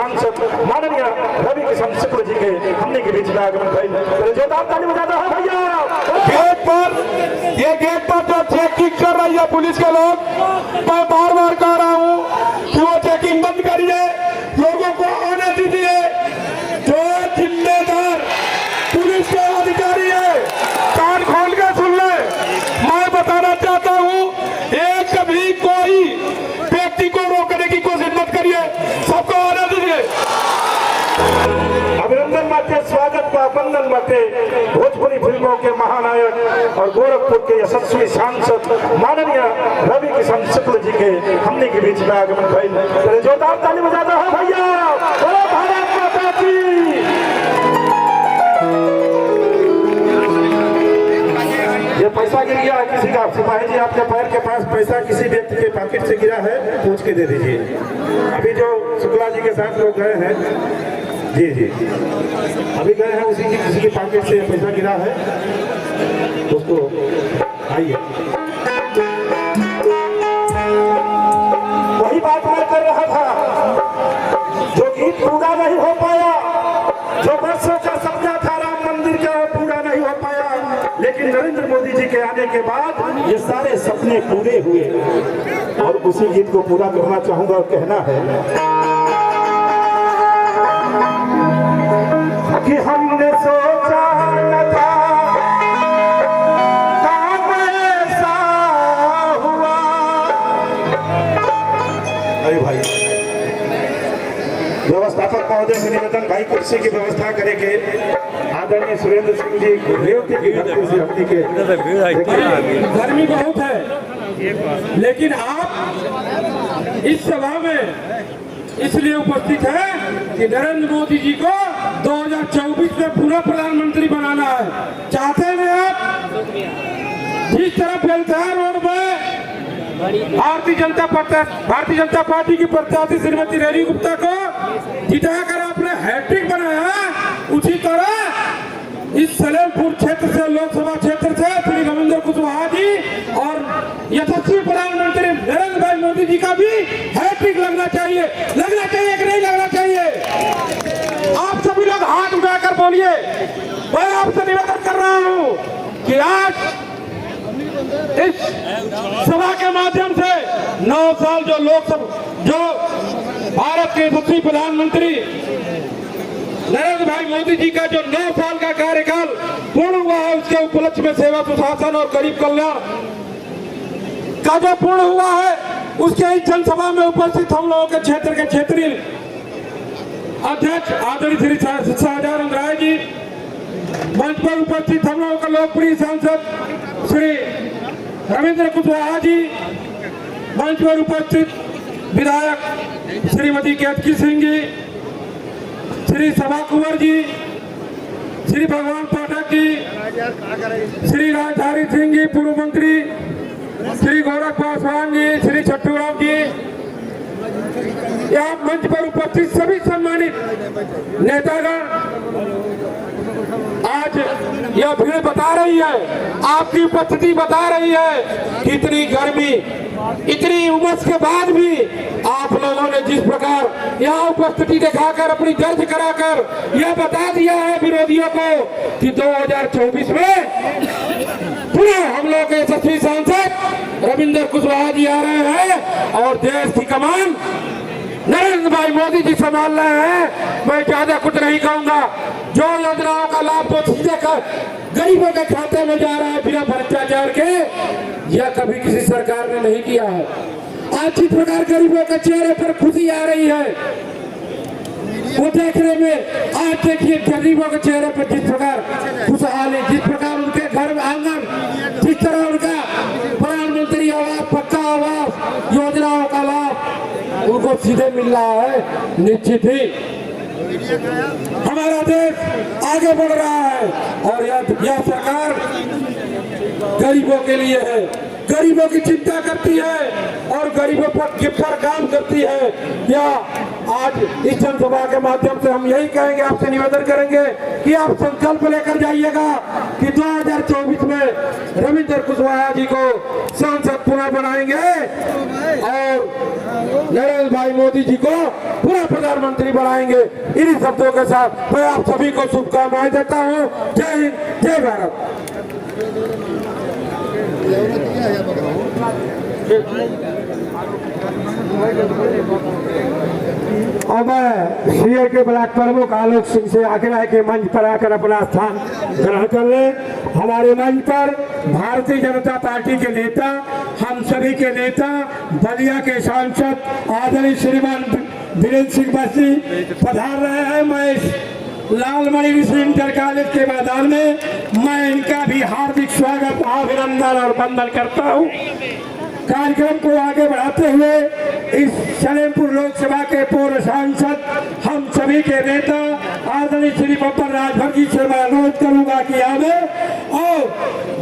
सांसद माननीय रवि किशन शुक्ल जी के हमने के बीच में आगमन भाई जोरदार ताली बजाता है भैया। गेट पर जो चेकिंग कर रही है पुलिस के लोग, मैं बार बार कह रहा हूँ कि वो चेकिंग बंद करिए, लोगों को आने दीजिए। जो जिम्मेदार पुलिस के अधिकारी है कान खोल के सुन ले। मैं बताना चाहता हूँ, एक भी कोई व्यक्ति को रोकने की कोशिश मत करिए, सबको आने दीजिए। अभिनंदन बाटे, स्वागत का अभिनंदन बाटे भोजपुरी फिल्मों के महानायक और गोरखपुर के यशस्वी सांसद माननीय रवि किशन शुक्ल जी के हमने के बीच में आगमन भाई जोरदार ताली बजाता है भैया। बोलो भारत माता की। ये पैसा गिर गया है किसी का, सिपाही जी आपके पैर के पास पैसा किसी व्यक्ति के पॉकेट से गिरा है, पूछ के दे दीजिए। अभी जो शुक्ला जी के साथ लोग गए हैं, जी जी अभी गए हैं, उसी की किसी के पॉकेट से पैसा गिरा है, उसको आइए। वही बात मैं कर रहा था, जो गीत पूरा नहीं हो पाया, जो वर्षों का सपना था राम मंदिर का, वो पूरा नहीं हो पाया, लेकिन नरेंद्र मोदी जी के आने के बाद ये सारे सपने पूरे हुए। और उसी गीत को पूरा करना चाहूंगा और कहना है कि हमने सोचा न था काम ऐसा हुआ। अरे भाई व्यवस्थापक महोदय से निवेदन, भाई कुर्सी की व्यवस्था करेंगे। आदरणीय सुरेंद्र सिंह जी गर्मी बहुत है, लेकिन आप इस सभा में इसलिए उपस्थित है कि नरेंद्र मोदी जी को 2024 में पुनः प्रधानमंत्री बनाना है। चाहते हैं आप जिस तरह बेलतहार रोड में भारतीय जनता पार्टी की प्रत्याशी श्रीमती रेणु गुप्ता को जिताकर आपने हैट्रिक बनाया, उसी तरह इस सलेमपुर क्षेत्र से, लोकसभा क्षेत्र से श्री रविंद्र कुशवाहा जी और यशस्वी प्रधानमंत्री नरेंद्र भाई मोदी जी का भी हैट्रिक लगना चाहिए कि नहीं लगना चाहिए? आप सभी लोग हाथ उठाकर बोलिए। मैं आपसे निवेदन कर रहा हूं कि आज इस सभा के माध्यम से 9 साल जो भारत के यशस्वी प्रधानमंत्री नरेंद्र भाई मोदी जी का जो 9 साल का कार्यकाल पूर्ण हुआ है, उसके उपलक्ष्य में सेवा सुशासन और गरीब कल्याण का जो पूर्ण हुआ है, उसके इस जनसभा में उपस्थित हम लोगों के क्षेत्र के क्षेत्रीय अध्यक्ष आदरणीय श्री सहजानंद राय जी, मंच पर उपस्थित हम लोगों का लोकप्रिय सांसद श्री रविंद्र कुशवाहा जी, मंच पर उपस्थित विधायक श्रीमती केतकी सिंह जी, श्री सभा कुंवर जी, श्री भगवान पाठक जी, श्री राजधारी सिंह जी पूर्व मंत्री, श्री गोरख पासवान जी, श्री छट्टूराम जी, यहाँ मंच पर उपस्थित सभी सम्मानित नेतागण, आज यह भीड़ बता रही है, आपकी उपस्थिति बता रही है कि इतनी गर्मी, इतनी उमस के बाद भी आप लोगों ने जिस प्रकार यहाँ उपस्थिति दिखाकर अपनी दर्ज कराकर यह बता दिया है विरोधियों को कि 2024 में पुनः हम लोग के यशस्वी सांसद रविंद्र कुशवाहा जी आ रहे हैं और देश की कमान नरेंद्र भाई मोदी जी संभाल रहे हैं। मैं ज्यादा कुछ नहीं कहूंगा। जो योजनाओं का लाभ तो सीधे गरीबों के खाते में जा रहा है बिना भ्रष्टाचार के, यह कभी किसी सरकार ने नहीं किया है। आज जिस प्रकार गरीबों के चेहरे पर खुशी आ रही है, वो देखने में आज देखिए गरीबों के चेहरे पर जिस प्रकार खुशहाली, जिस प्रकार उनके घर आंगन, जिस तरह उनका प्रधानमंत्री आवास, पक्का आवास योजनाओं का लाभ उनको सीधे मिल रहा है। निश्चित ही हमारा देश आगे बढ़ रहा है और यह सरकार गरीबों के लिए है, गरीबों की चिंता करती है और गरीबों पर काम करती है। यह आज इस जनसभा के माध्यम से हम यही कहेंगे, आपसे निवेदन करेंगे कि आप संकल्प लेकर जाइएगा कि 2024 में रविंद्र कुशवाहा जी को सांसद पुनः बनाएंगे और नरेंद्र भाई मोदी जी को पुनः प्रधानमंत्री बनाएंगे। इन्हीं शब्दों के साथ मैं आप सभी को शुभकामनाएं देता हूँ। जय हिंद, जय भारत। और मैं सीए के ब्लॉक प्रमुख आलोक सिंह से आग्रह है कि मंच पर आकर अपना स्थान ग्रहण कर ले। हमारे मंच पर भारतीय जनता पार्टी के नेता, हम सभी के नेता, बलिया के सांसद आदरणीय श्रीमान वीरेंद्र सिंह बस्सी पधार रहे हैं। मैं इस लालमणि विश्व इंटर कॉलेज के मैदान में मैं इनका भी हार्दिक स्वागत, अभिनंदन और वंदन करता हूँ। कार्यक्रम को आगे बढ़ाते हुए इस सलेमपुर लोकसभा के पूर्व सांसद, हम सभी के नेता आदरणीय श्री बब्बर राजभर जी से मैं अनुरोध करूंगा कि आवे और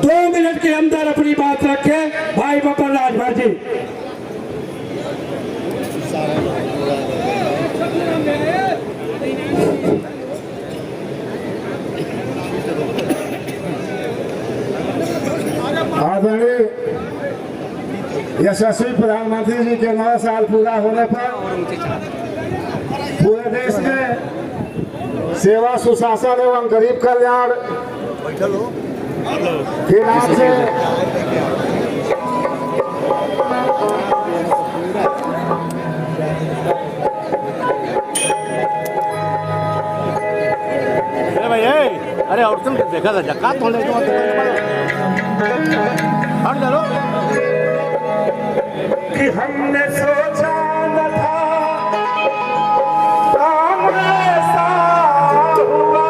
2 मिनट के अंदर अपनी बात रखें। भाई बब्बर राजभर जी। आदरणीय यशस्वी प्रधानमंत्री जी के 9 साल पूरा होने पर पूरे देश में सेवा, सुशासन एवं गरीब कल्याण के नाम से अरे और तुम देखा था जकात होने तो हट चलो कि हमने सोचा न था काम ऐसा हुआ।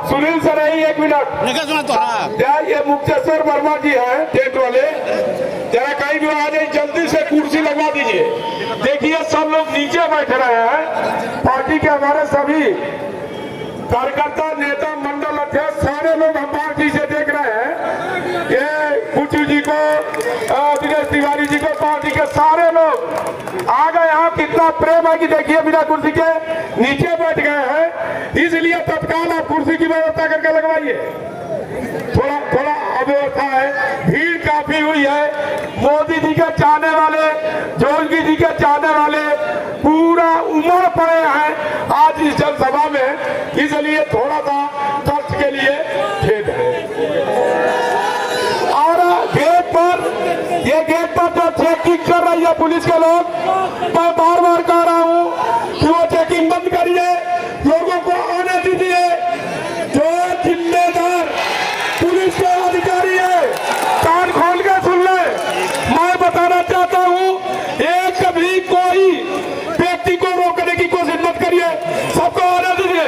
सुनील सर यही 1 मिनट निकल सुना तो क्या ये मुक्तेश्वर वर्मा जी हैं टेट वाले, जरा कहीं भी आ जाए जल्दी से कुर्सी लगवा दीजिए। देखिए सब लोग नीचे बैठ रहे हैं, पार्टी के हमारे सभी कार्यकर्ता, नेता, मंडल अध्यक्ष सारे लोग हम पार्टी से देख रहे हैं। ये कुचू जी को, दिनेश तिवारी जी को, पार्टी के सारे लोग आ गए। यहाँ कितना प्रेम है कि देखिए बिना कुर्सी के नीचे बैठ गए हैं। इसलिए तत्काल आप कुर्सी की व्यवस्था करके लगवाइए। थोड़ा अव्यवस्था है, भीड़ काफी हुई है। मोदी जी के चाहने वाले, जोगी जी के चाहने वाले पूरा उमड़ पड़े हैं आज इस जनसभा में, इसलिए थोड़ा सा कष्ट के लिए खेद है। और गेट पर जो चेकिंग कर रही है पुलिस के लोग, मैं बार बार कह रहा हूँ कि वो चेकिंग बंद करिए, लोगों को आने दीजिए। जो जिम्मेदार पुलिस के अधिकारी है कान खोल के सुन ले। मैं बताना चाहता हूँ, एक भी कोई व्यक्ति को रोकने की कोशिश मत करिए, सबको आने दीजिए।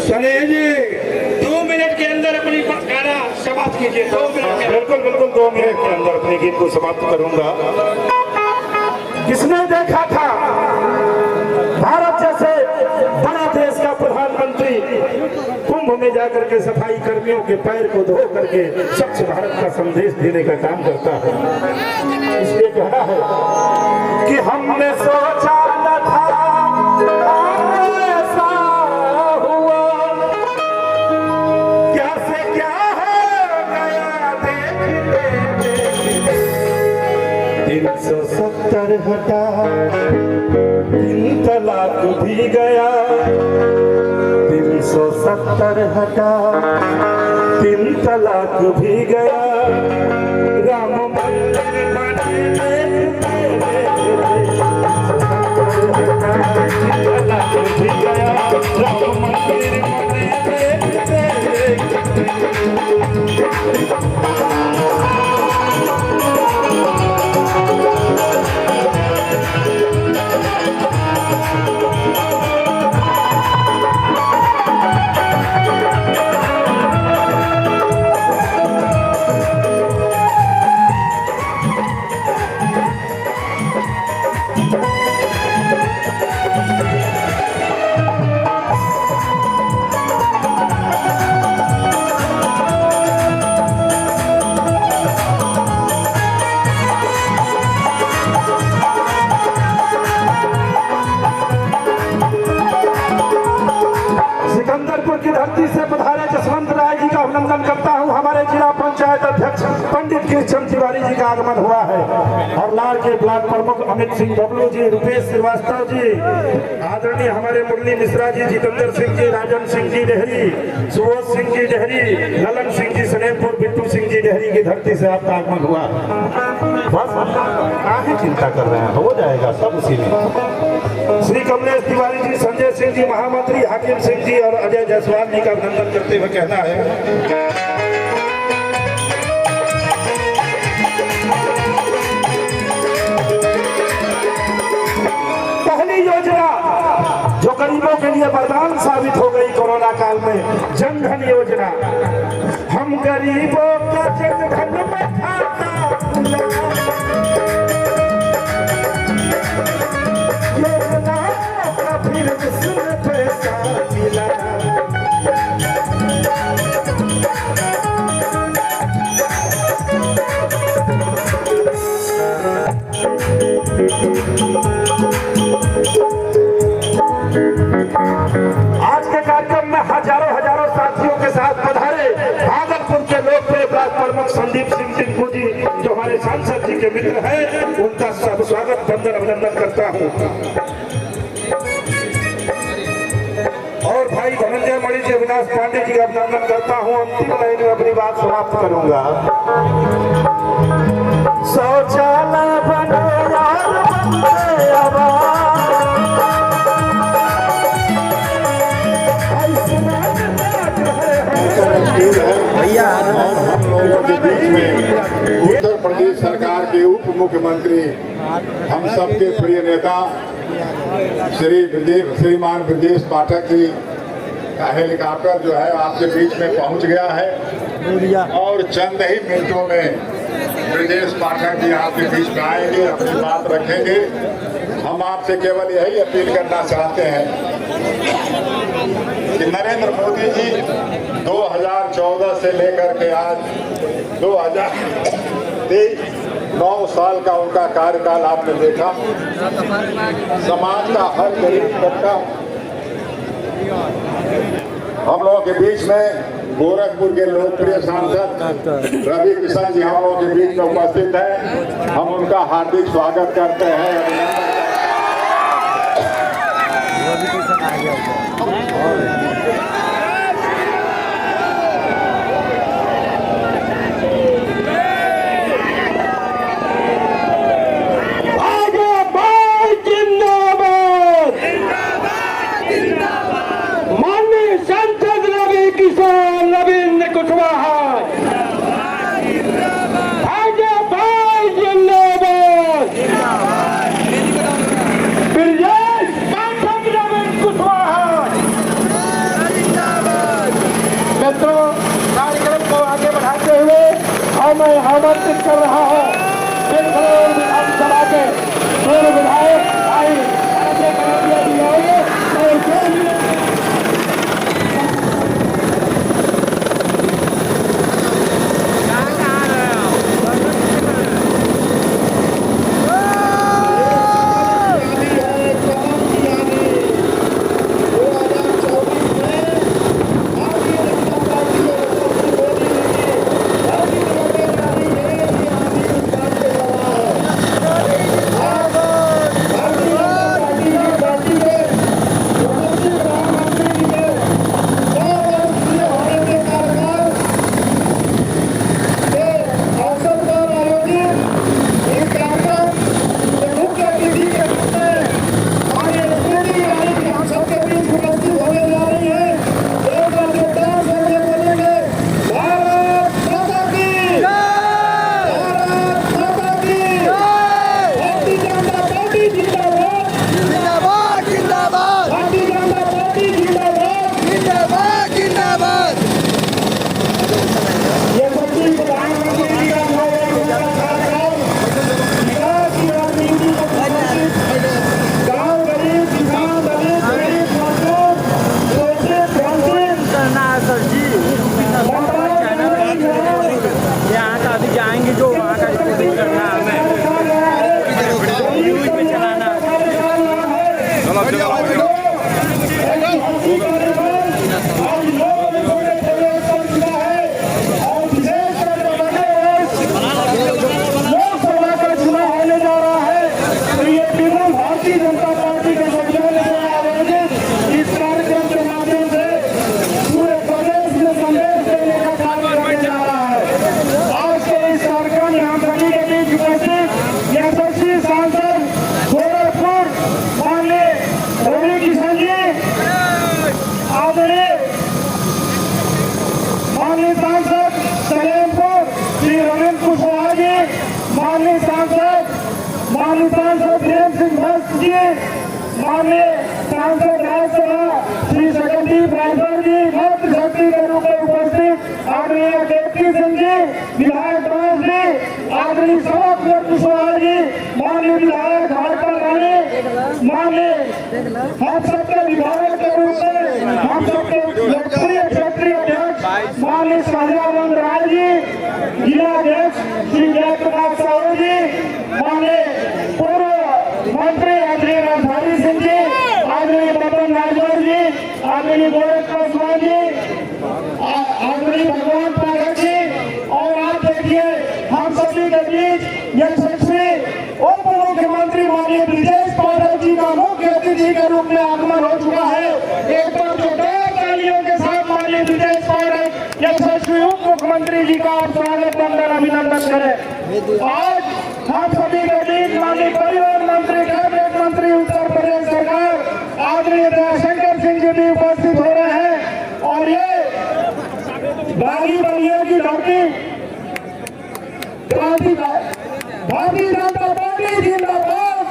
चलिए जी 2 मिनट के अंदर अपनी गाना समाप्त कीजिए। 2 मिनट के बिल्कुल 2 मिनट के अंदर अपने गीत को समाप्त करूंगा। किसने देखा था भारत जैसे बड़ा देश का प्रधानमंत्री कुंभ में जाकर के सफाई कर्मियों के पैर को धो करके स्वच्छ भारत का संदेश देने का काम करता है। इसलिए कहना है कि हमने सोचा न था ऐसा हुआ, क्या से क्या हो गया देखते 370 हटा, 3 तलाक भी गया। 370 हटा, 3 तलाक भी गया। राम मंदिर बने तलाक भी गया। राम मंदिर अभिनंदन करता हूं। हमारे जिला पंचायत अध्यक्ष पंडित कृष्ण तिवारी जी का आगमन हुआ है और लाल के ब्लॉक प्रमुख अमित सिंह बबलू जी, रुपेश श्रीवास्तव जी, आदरणीय हमारे मुरली मिश्रा जी, जितेंद्र सिंह जी, राजन सिंह जी डेहरी, सुबोध सिंह जी डेहरी, ललन सिंह जी सलेमपुर, बिट्टू सिंह जी डेहरी की धरती से आपका आगमन हुआ। बस काहे चिंता कर रहे हैं, हो जाएगा सब उसी में। श्री कमलेश तिवारी जी, संजय सिंह जी महामंत्री, हाकिम सिंह जी और अजय जायसवाल जी का अभिनंदन करते हुए कहना है, पहली योजना जो गरीबों के लिए वरदान साबित हो गई कोरोना काल में, जन धन योजना। हम गरीबों का जन धन में खाता योजना का फिर उसमें पैसा मिला। आज के कार्यक्रम में हजारों हजारों साथियों के साथ पधारे भागलपुर के लोकप्रिय ब्लॉक प्रमुख संदीप सिंह टिंकू जी, जो हमारे सांसद जी के मित्र हैं, उनका सब स्वागत वंदन अभिनंदन करता हूं। और भाई धनंजय मणि जी, अविनाश पांडे जी का अभिनंदन करता हूं। अंतिम लाइन में अपनी बात समाप्त करूंगा। शौचालय बने यार बंदे आवाज, भैया हम लोगों के बीच में उत्तर प्रदेश सरकार के उप मुख्यमंत्री, हम सबके प्रिय नेता श्रीमान ब्रजेश पाठक जी का हेलीकॉप्टर जो है आपके बीच में पहुंच गया है और चंद ही मिनटों में ब्रजेश पाठक जी आपके बीच में आएंगे, अपनी बात रखेंगे। हम आपसे केवल यही अपील करना चाहते हैं कि नरेंद्र मोदी जी 2014 से लेकर के आज 2023 9 साल का उनका कार्यकाल आपने देखा। समाज का हर गरीब तबका हम लोगों के बीच में, गोरखपुर के लोकप्रिय सांसद रवि किशन जी हम लोगों के बीच में उपस्थित हैं। हम उनका हार्दिक स्वागत करते हैं। मैं आमंत्रित कर रहा हूँ विधानसभा के पूर्व विधायक भाई जी आएंगे माननीय सांसद सलेमपुर श्री रविंद्र कुशवाहा जी, माननीय सांसद प्रेम सिंह मस्त जी, माननीय सांसद राज्यसभा श्री सकलदीप राठौर जी, मंत्री शक्ति के रूप में उपस्थित आदरणीय केपी सिंह जी, विधायक राज जी, आदरणीय सौरभ कुशवाहा जी, माननीय विधायक भाजपा रानी, माननीय हम सबके विधायक के रूप में हम सबके लोकप्रिय क्षेत्रीय अध्यक्ष माननीय सहजानंद राय जी, जिला अध्यक्ष श्री जयप्रकाश साहू जी, माननीय पूर्व मंत्री आदरणीय राजधानी सिंह जी, आदरणीय बबन राजौर जी, आदरणीय गोरख पासवान जी, आदरणीय भगवान पाठक जी, और आप देखिए हम सभी के बीच यशस्वी उप मुख्यमंत्री माननीय ब्रजेश पाठक जी का मुख्य अतिथि के रूप में आगमन हो चुका है। एक बार जोरदार तालियों के साथ माननीय ब्रजेश पाठक यशस्वी उप मुख्यमंत्री जी का आप स्वागत वंदन अभिनंदन करें। आज हम सभी के बीच माननीय परिवहन मंत्री, कैबिनेट मंत्री उत्तर प्रदेश सरकार आदरणीय दयाशंकर सिंह जी भी उपस्थित हो रहे हैं। और ये बागी बलिया की धरती क्रांति भारतीय जनता पार्टी जिंदाबाद,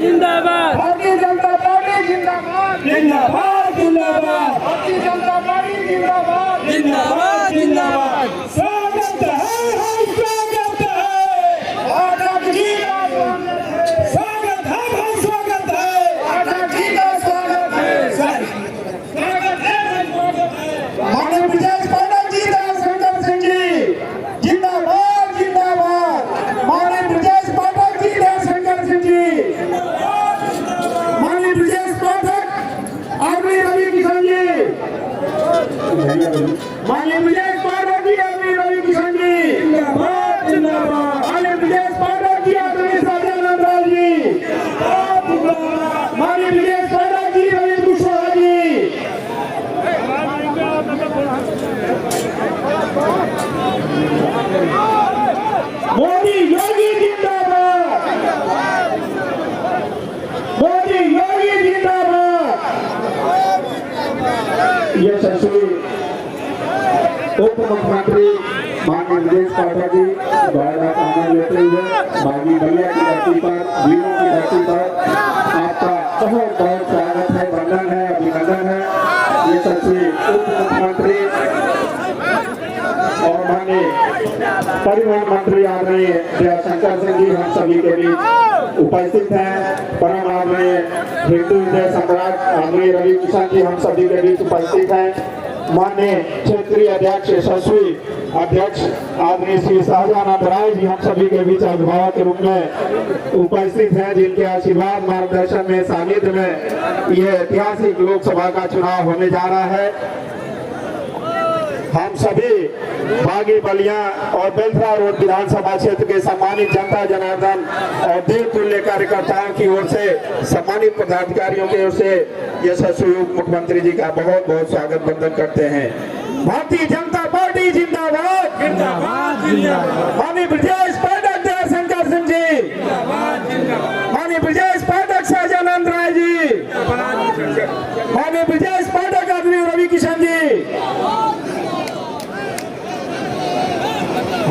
जिंदाबाद, भारतीय जनता पार्टी जिंदाबाद, जिंदाबाद, जिंदाबाद, भारतीय जनता पार्टी जिंदाबाद, जिंदाबाद, जिंदाबाद। स्वागत है, हम स्वागत है, पाठक जी का स्वागत है, हम स्वागत है, पाठक जी का स्वागत है, स्वागत है, माननीय ब्रजेश पाठक जी, दयाशंकर सिंह जी जिंदाबाद, जिंदाबाद, माननीय ब्रजेश पाठक जी, दयाशंकर सिंह जी, माननीय ब्रजेश पाठक आदरणीय रवि किशन जी, माननीय ब्रजेश पाठक जी, आदरणीय रवि किशन जी, जिंदाबाद, जिंदाबाद, माननीय ब्रजेश पाठक जी, आदरणीय सहजानंद राय जी, माननीय ब्रजेश पाठक जी, रविंद्र कुशवाहा जी, मोदी योगी जिंदाबाद, मोदी योगी जिंदाबाद। यशस्वी उप मुख्यमंत्री माननीय ब्रजेश पाठक जी द्वारा आनंद लेते हुए बागी बलिया की धरती पर, वीरों की धरती पर आपका बहुत बहुत स्वागत है, वंदन है, अभिनंदन है। यशस्वी उप मुख्यमंत्री और माननीय परिवहन मंत्री आदरणीय दयाशंकर सिंह जी हम सभी के बीच उपस्थित हैं। परम आदरणीय हिंदू हृदय सम्राट आदरणीय रवि किशन जी हम सभी के बीच उपस्थित हैं। माननीय क्षेत्रीय अध्यक्ष यशस्वी अध्यक्ष आदरणीय श्री सहजानंद राय जी हम सभी के बीच अभिभावक के रूप में उपस्थित हैं, जिनके आशीर्वाद मार्गदर्शन में सानिध्य में यह ऐतिहासिक लोकसभा का चुनाव होने जा रहा है। हम सभी बागी बलिया और बेलथरा रोड विधानसभा क्षेत्र के सम्मानित जनता जनार्दन और देव तुल्य कार्यकर्ताओं की ओर से, सम्मानित पदाधिकारियों की ओर से यशस्वी उप मुख्यमंत्री जी का बहुत बहुत स्वागत वंदन करते हैं। भारतीय जनता पार्टी जिंदाबाद, जिंदाबाद, जिंदाबाद, माननीय ब्रजेश पाठक दयाशंकर सिंह जी, माननीय ब्रजेश पाठक सहजानंद राय जी, माननीय ब्रजेश पाठक आदरणीय रवि किशन जी।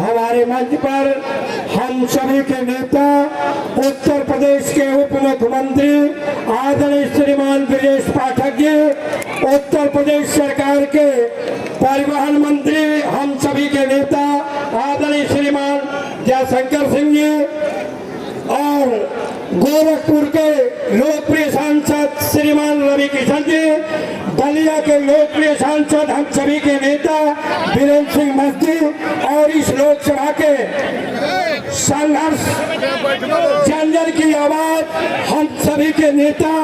हमारे मंच पर हम सभी के नेता उत्तर प्रदेश के उप मुख्यमंत्री आदरणीय श्रीमान ब्रजेश पाठक जी, उत्तर प्रदेश सरकार के परिवहन मंत्री हम सभी के नेता आदरणीय श्रीमान जयशंकर सिंह जी, और गोरखपुर के लोकप्रिय सांसद श्रीमान रवि किशन जी, बलिया के लोकप्रिय सांसद हम सभी के नेता वीरेंद्र सिंह मस्त जी, और इस लोकसभा के संघर्ष जन की आवाज हम सभी के नेता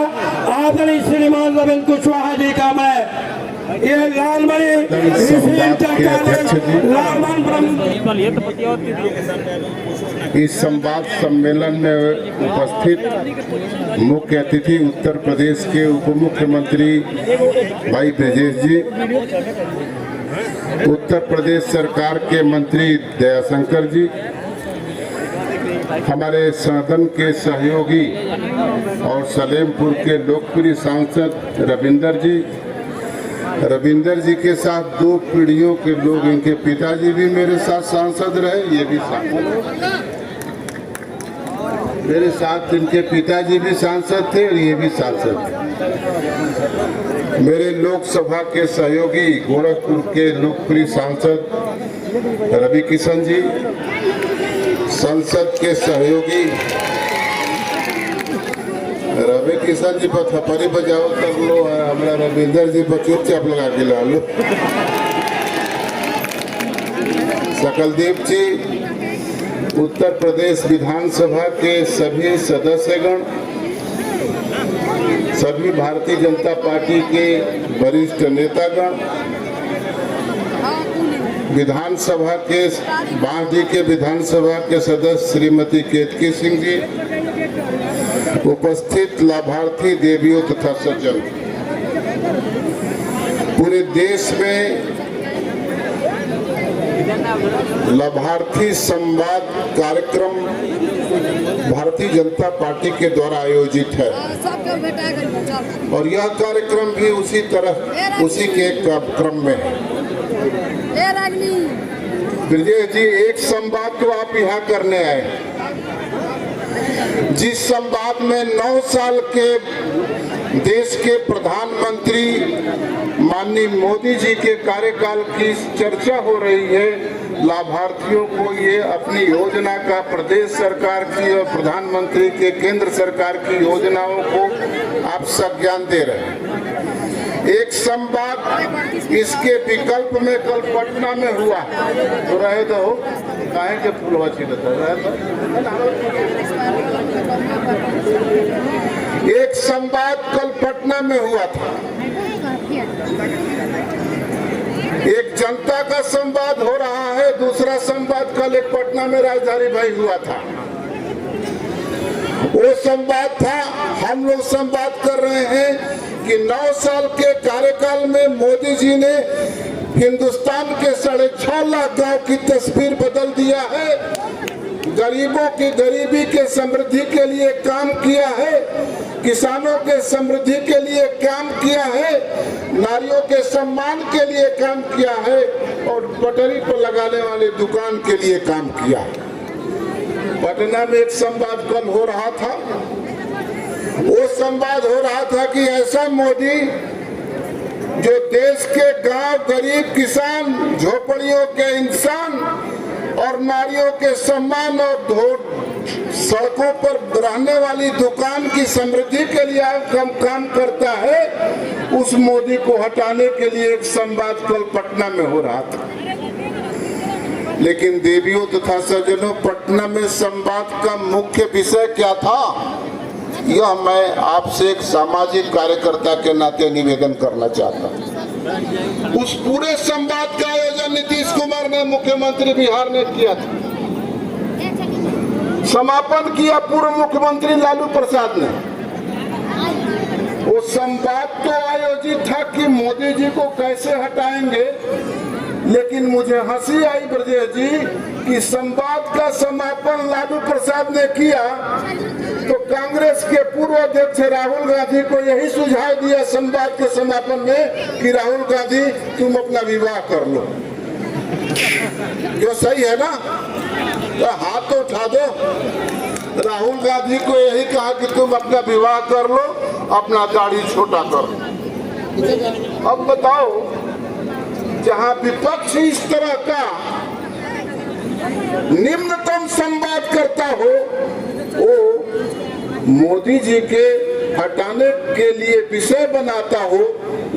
आदरणीय श्रीमान रविंद्र कुशवाहा जी का मैं ये लालमणि इस संवाद सम्मेलन में उपस्थित मुख्य अतिथि उत्तर प्रदेश के उप मुख्यमंत्री भाई ब्रजेश जी, उत्तर प्रदेश सरकार के मंत्री दयाशंकर जी, हमारे सदन के सहयोगी और सलेमपुर के लोकप्रिय सांसद रविंदर जी, रविंदर जी के साथ 2 पीढ़ियों के लोग, इनके पिताजी भी मेरे साथ सांसद रहे, ये भी सांसद मेरे साथ, इनके पिताजी भी सांसद थे और ये भी सांसद थे। मेरे लोकसभा के सहयोगी गोरखपुर के लोकप्रिय सांसद रवि किशन जी, संसद के सहयोगी रवि किशन जी पर थपड़ी बजाओ कर लो, हमारा रविंदर जी पर चुपचाप लगा के ला लो। सकलदीप जी, उत्तर प्रदेश विधानसभा के सभी सदस्यगण, सभी भारतीय जनता पार्टी के वरिष्ठ नेतागण, विधानसभा के बांदी के विधानसभा के सदस्य श्रीमती केतकी सिंह जी, उपस्थित लाभार्थी देवियों तथा सज्जन, पूरे देश में लाभार्थी संवाद कार्यक्रम भारतीय जनता पार्टी के द्वारा आयोजित है और यह कार्यक्रम भी उसी के क्रम में है। ब्रजेश जी, एक संवाद तो आप यहाँ करने आए, जिस संवाद में 9 साल के देश के प्रधानमंत्री माननीय मोदी जी के कार्यकाल की चर्चा हो रही है, लाभार्थियों को ये अपनी योजना का प्रदेश सरकार की और प्रधानमंत्री के केंद्र सरकार की योजनाओं को आप संज्ञान दे रहे हैं। एक संवाद इसके विकल्प में कल पटना में हुआ, तो रहे तो काहे के फुलवा छिड़ता रहे तो। एक संवाद कल पटना में हुआ था, एक जनता का संवाद हो रहा है, दूसरा संवाद कल एक पटना में राजधानी भाई हुआ था। वो संवाद था, हम लोग संवाद कर रहे हैं कि 9 साल के कार्यकाल में मोदी जी ने हिंदुस्तान के 6.5 लाख गांव की तस्वीर बदल दिया है, गरीबों की गरीबी के समृद्धि के लिए काम किया है, किसानों के समृद्धि के लिए काम किया है, नारियों के सम्मान के लिए काम किया है और पटरी पर लगाने वाले दुकान के लिए काम किया है। पटना में एक संवाद कल हो रहा था, वो संवाद हो रहा था कि ऐसा मोदी जो देश के गांव, गरीब किसान, झोपड़ियों के इंसान और नारियों के सम्मान और सड़कों पर रहने वाली दुकान की समृद्धि के लिए काम करता है, उस मोदी को हटाने के लिए एक संवाद कल पटना में हो रहा था। लेकिन देवियों तथा सज्जनों, पटना में संवाद का मुख्य विषय क्या था, यह मैं आपसे एक सामाजिक कार्यकर्ता के नाते निवेदन करना चाहता हूँ। उस पूरे संवाद का आयोजन नीतीश कुमार ने, मुख्यमंत्री बिहार ने किया था। समापन किया पूर्व मुख्यमंत्री लालू प्रसाद ने। वो संवाद तो आयोजित था कि मोदी जी को कैसे हटाएंगे, लेकिन मुझे हंसी आई ब्रजेश जी कि संवाद का समापन लालू प्रसाद ने किया तो कांग्रेस के पूर्व अध्यक्ष राहुल गांधी को यही सुझाव दिया संवाद के समापन में कि राहुल गांधी तुम अपना विवाह कर लो। जो सही है ना, तो हाथ तो उठा दो। राहुल गांधी को यही कहा कि तुम अपना विवाह कर लो, अपना दाढ़ी छोटा कर लो। अब बताओ, जहां विपक्ष इस तरह का निम्नतम संवाद करता हो, वो मोदी जी के हटाने के लिए विषय बनाता हो,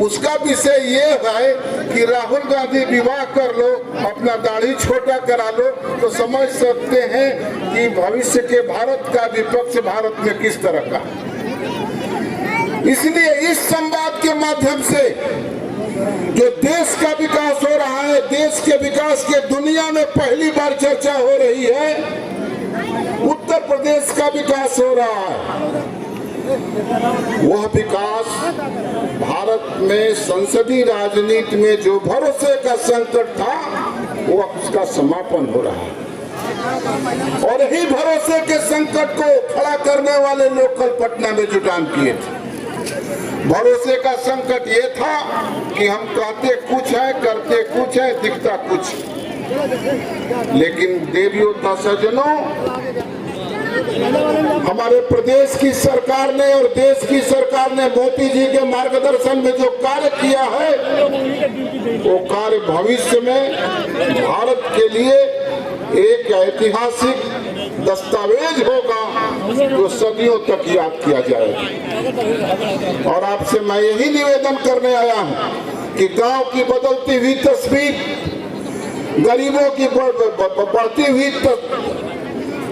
उसका विषय ये है कि राहुल गांधी विवाह कर लो, अपना दाढ़ी छोटा करा लो, तो समझ सकते हैं कि भविष्य के भारत का विपक्ष भारत में किस तरह का। इसलिए इस संवाद के माध्यम से जो देश का विकास हो रहा है, देश के विकास के दुनिया में पहली बार चर्चा हो रही है, उत्तर प्रदेश का विकास हो रहा है। वह विकास भारत में संसदीय राजनीति में जो भरोसे का संकट था, वो उसका समापन हो रहा है। और यही भरोसे के संकट को खड़ा करने वाले लोग कल पटना में जुटान किए थे। भरोसे का संकट ये था कि हम कहते कुछ है, करते कुछ है, दिखता कुछ। लेकिन देवियों का सज्जनों, हमारे प्रदेश की सरकार ने और देश की सरकार ने मोदी जी के मार्गदर्शन में जो कार्य किया है, वो कार्य भविष्य में भारत के लिए एक ऐतिहासिक दस्तावेज होगा जो सदियों तक याद किया जाएगा। और आपसे मैं यही निवेदन करने आया हूं कि गांव की बदलती हुई तस्वीर, गरीबों की बढ़ती हुई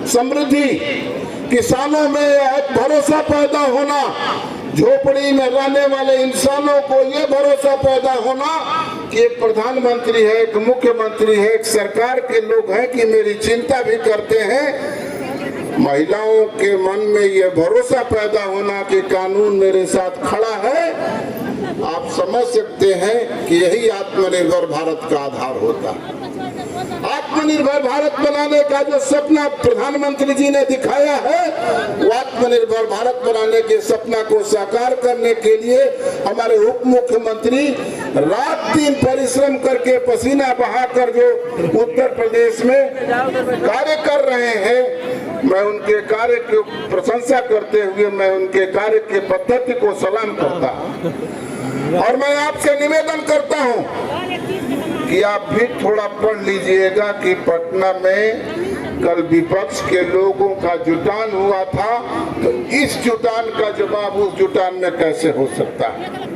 समृद्धि, किसानों में एक भरोसा पैदा होना, झोपड़ी में रहने वाले इंसानों को ये भरोसा पैदा होना कि एक प्रधानमंत्री है, एक मुख्यमंत्री है, एक सरकार के लोग हैं कि मेरी चिंता भी करते हैं। महिलाओं के मन में ये भरोसा पैदा होना कि कानून मेरे साथ खड़ा है। आप समझ सकते हैं कि यही आत्मनिर्भर भारत का आधार होता है। आत्मनिर्भर भारत बनाने का जो सपना प्रधानमंत्री जी ने दिखाया है, वो आत्मनिर्भर भारत बनाने के सपना को साकार करने के लिए हमारे उप मुख्यमंत्री रात दिन परिश्रम करके पसीना बहाकर जो उत्तर प्रदेश में कार्य कर रहे हैं, मैं उनके कार्य की प्रशंसा करते हुए मैं उनके कार्य की पद्धति को सलाम करता हूँ। और मैं आपसे निवेदन करता हूँ कि आप भी थोड़ा पढ़ लीजिएगा कि पटना में कल विपक्ष के लोगों का जुटान हुआ था, तो इस जुटान का जवाब उस जुटान में कैसे हो सकता है।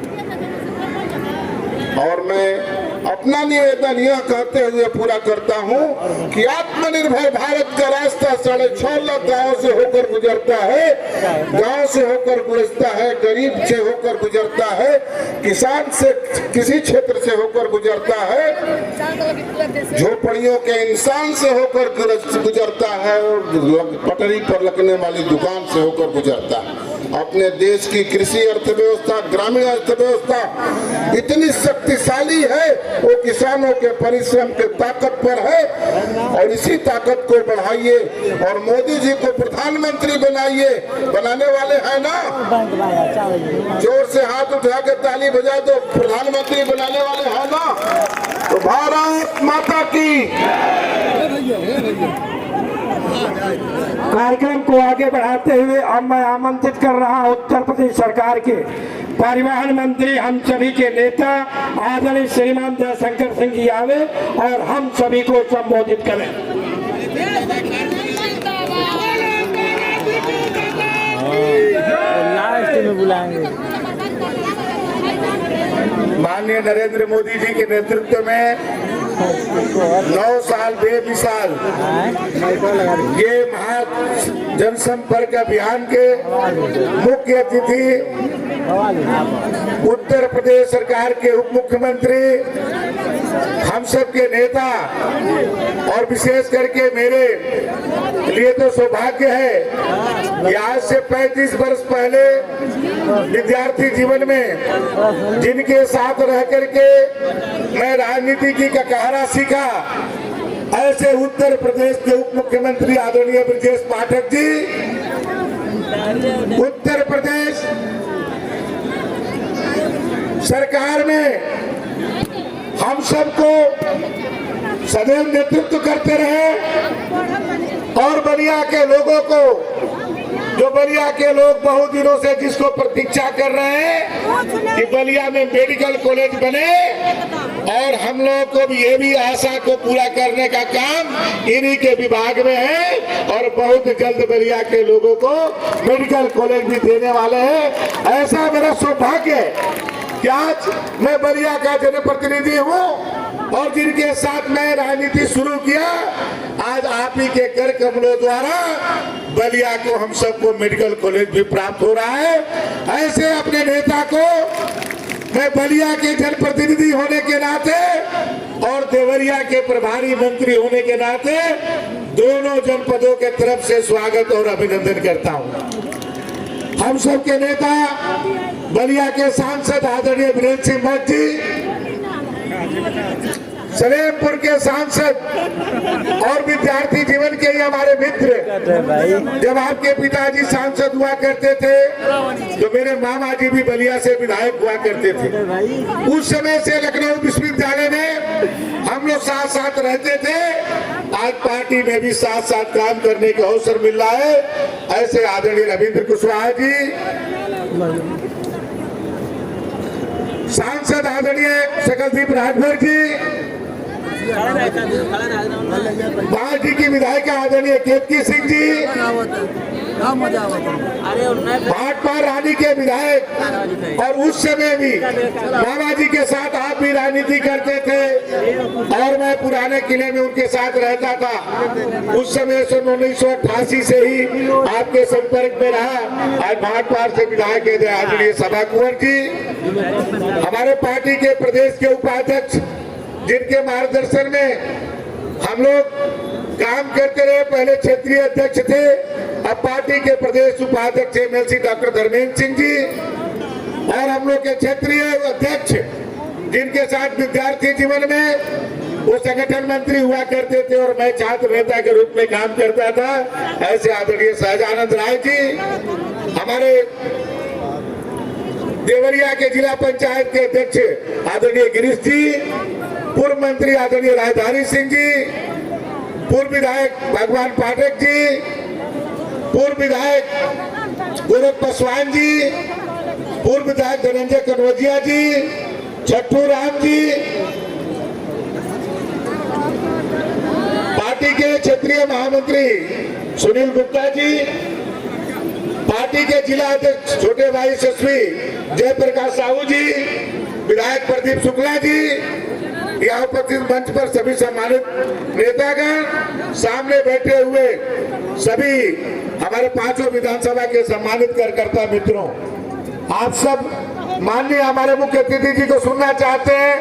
और मैं अपना निवेदन यह कहते हुए पूरा करता हूं कि आत्मनिर्भर भारत का रास्ता 6.5 लाख गाँव से होकर गुजरता है, गांव से होकर गुजरता है, गरीब से होकर गुजरता है, किसान से किसी क्षेत्र से होकर गुजरता है, झोपड़ियों के इंसान से होकर गुजरता है और पटरी पर लगने वाली दुकान से होकर गुजरता है। अपने देश की कृषि अर्थव्यवस्था, ग्रामीण अर्थव्यवस्था इतनी शक्तिशाली है, वो किसानों के परिश्रम के ताकत पर है। और इसी ताकत को बढ़ाइए और मोदी जी को प्रधानमंत्री बनाइए। बनाने वाले हैं ना? जोर से हाथ उठा के ताली बजा दो। प्रधानमंत्री बनाने वाले हैं ना? तो भारत माता की। कार्यक्रम को आगे बढ़ाते हुए अब मैं आमंत्रित कर रहा हूं उत्तर प्रदेश सरकार के परिवहन मंत्री, हम सभी के नेता आदरणीय श्रीमान जयशंकर सिंह जी आवे और हम सभी को संबोधित करें। लास्ट में बुलाएंगे। माननीय नरेंद्र मोदी जी के नेतृत्व में 9 साल बेमिसाल ये महा जनसंपर्क अभियान के मुख्य अतिथि उत्तर प्रदेश सरकार के उप मुख्यमंत्री, हम सब के नेता और विशेष करके मेरे लिए तो सौभाग्य है कि आज से 35 वर्ष पहले विद्यार्थी जीवन में जिनके साथ रह करके मैं राजनीति की ककारा सीखा, ऐसे उत्तर प्रदेश के उप मुख्यमंत्री आदरणीय ब्रजेश पाठक जी उत्तर प्रदेश सरकार में हम सबको सदैव नेतृत्व करते रहे और बलिया के लोगों को, जो बलिया के लोग बहुत दिनों से जिसको प्रतीक्षा कर रहे हैं कि बलिया में मेडिकल कॉलेज बने, और हम लोगों को भी ये भी आशा को पूरा करने का काम इन्हीं के विभाग में है और बहुत जल्द बलिया के लोगों को मेडिकल कॉलेज भी देने वाले हैं। ऐसा मेरा सौभाग्य है कि आज मैं बलिया का जनप्रतिनिधि हूँ और जिनके साथ मैं राजनीति शुरू किया, आज आप ही के कर कमलों द्वारा बलिया को हम सबको मेडिकल कॉलेज भी प्राप्त हो रहा है। ऐसे अपने नेता को मैं बलिया के जनप्रतिनिधि होने के नाते और देवरिया के प्रभारी मंत्री होने के नाते दोनों जनपदों के तरफ से स्वागत और अभिनंदन करता हूँ। हम सब के नेता बलिया के सांसद आदरणीय वीरेंद्र सिंह भट्ट जी, सलेमपुर के सांसद और विद्यार्थी जीवन के ही हमारे मित्र, जब आपके पिताजी सांसद हुआ करते थे तो मेरे मामा जी भी बलिया से विधायक हुआ करते थे। उस समय से लखनऊ विश्वविद्यालय में हम लोग साथ साथ रहते थे। आज पार्टी में भी साथ साथ काम करने का अवसर मिल रहा है। ऐसे आदरणीय रविंद्र कुशवाहा जी, सांसद आदरणीय सकलदीप राजभर जी, पार्टी की विधायिका आदरणीय केतकी सिंह जी, भाटपा रानी के विधायक, और उस समय भी मामा जी के साथ आप भी राजनीति करते थे और मैं पुराने किले में उनके साथ रहता था। उस समय 1988 से ही आपके संपर्क में रहा। आज भाटपा से विधायक आदरणीय सभा कुंवर जी, हमारे पार्टी के प्रदेश के उपाध्यक्ष, जिनके मार्गदर्शन में हम लोग काम करते रहे, पहले क्षेत्रीय अध्यक्ष थे, अब पार्टी के प्रदेश उपाध्यक्ष एमएलसी डॉक्टर धर्मेंद्र सिंह जी, और हम लोग के क्षेत्रीय अध्यक्ष जिनके साथ विद्यार्थी जीवन में वो संगठन मंत्री हुआ करते थे और मैं छात्र नेता के रूप में काम करता था, ऐसे आदरणीय सहजानंद राय जी, हमारे देवरिया के जिला पंचायत के अध्यक्ष आदरणीय गिरीश जी, पूर्व मंत्री आदरणीय राजधारी सिंह जी, पूर्व विधायक भगवान पाठक जी, पूर्व विधायक गोरख पासवान जी, पूर्व विधायक धनंजय कनौजिया जी, छट्टू राम जी, पार्टी के क्षेत्रीय महामंत्री सुनील गुप्ता जी, पार्टी के जिला अध्यक्ष छोटे भाई यशस्वी जयप्रकाश साहू जी, विधायक प्रदीप शुक्ला जी, यहाँ उपस्थित मंच पर सभी सम्मानित नेतागण, सामने बैठे हुए सभी हमारे पांचों विधानसभा के सम्मानित कार्यकर्ता मित्रों, आप सब माननीय हमारे मुख्य अतिथि जी को सुनना चाहते हैं,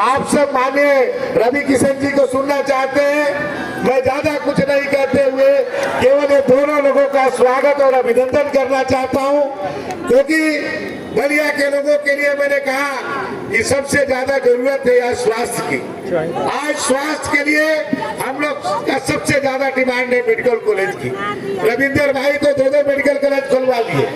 आप सब माननीय रवि किशन जी को सुनना चाहते हैं। मैं ज्यादा कुछ नहीं कहते हुए केवल ये दोनों लोगों का स्वागत और अभिनंदन करना चाहता हूं, क्योंकि बलिया के लोगों के लिए मैंने कहा कि सबसे ज्यादा जरूरत है आज स्वास्थ्य की। आज स्वास्थ्य के लिए हम लोग का सबसे ज्यादा डिमांड है मेडिकल कॉलेज की। रविंदर भाई तो दो मेडिकल कॉलेज खुलवा लिए,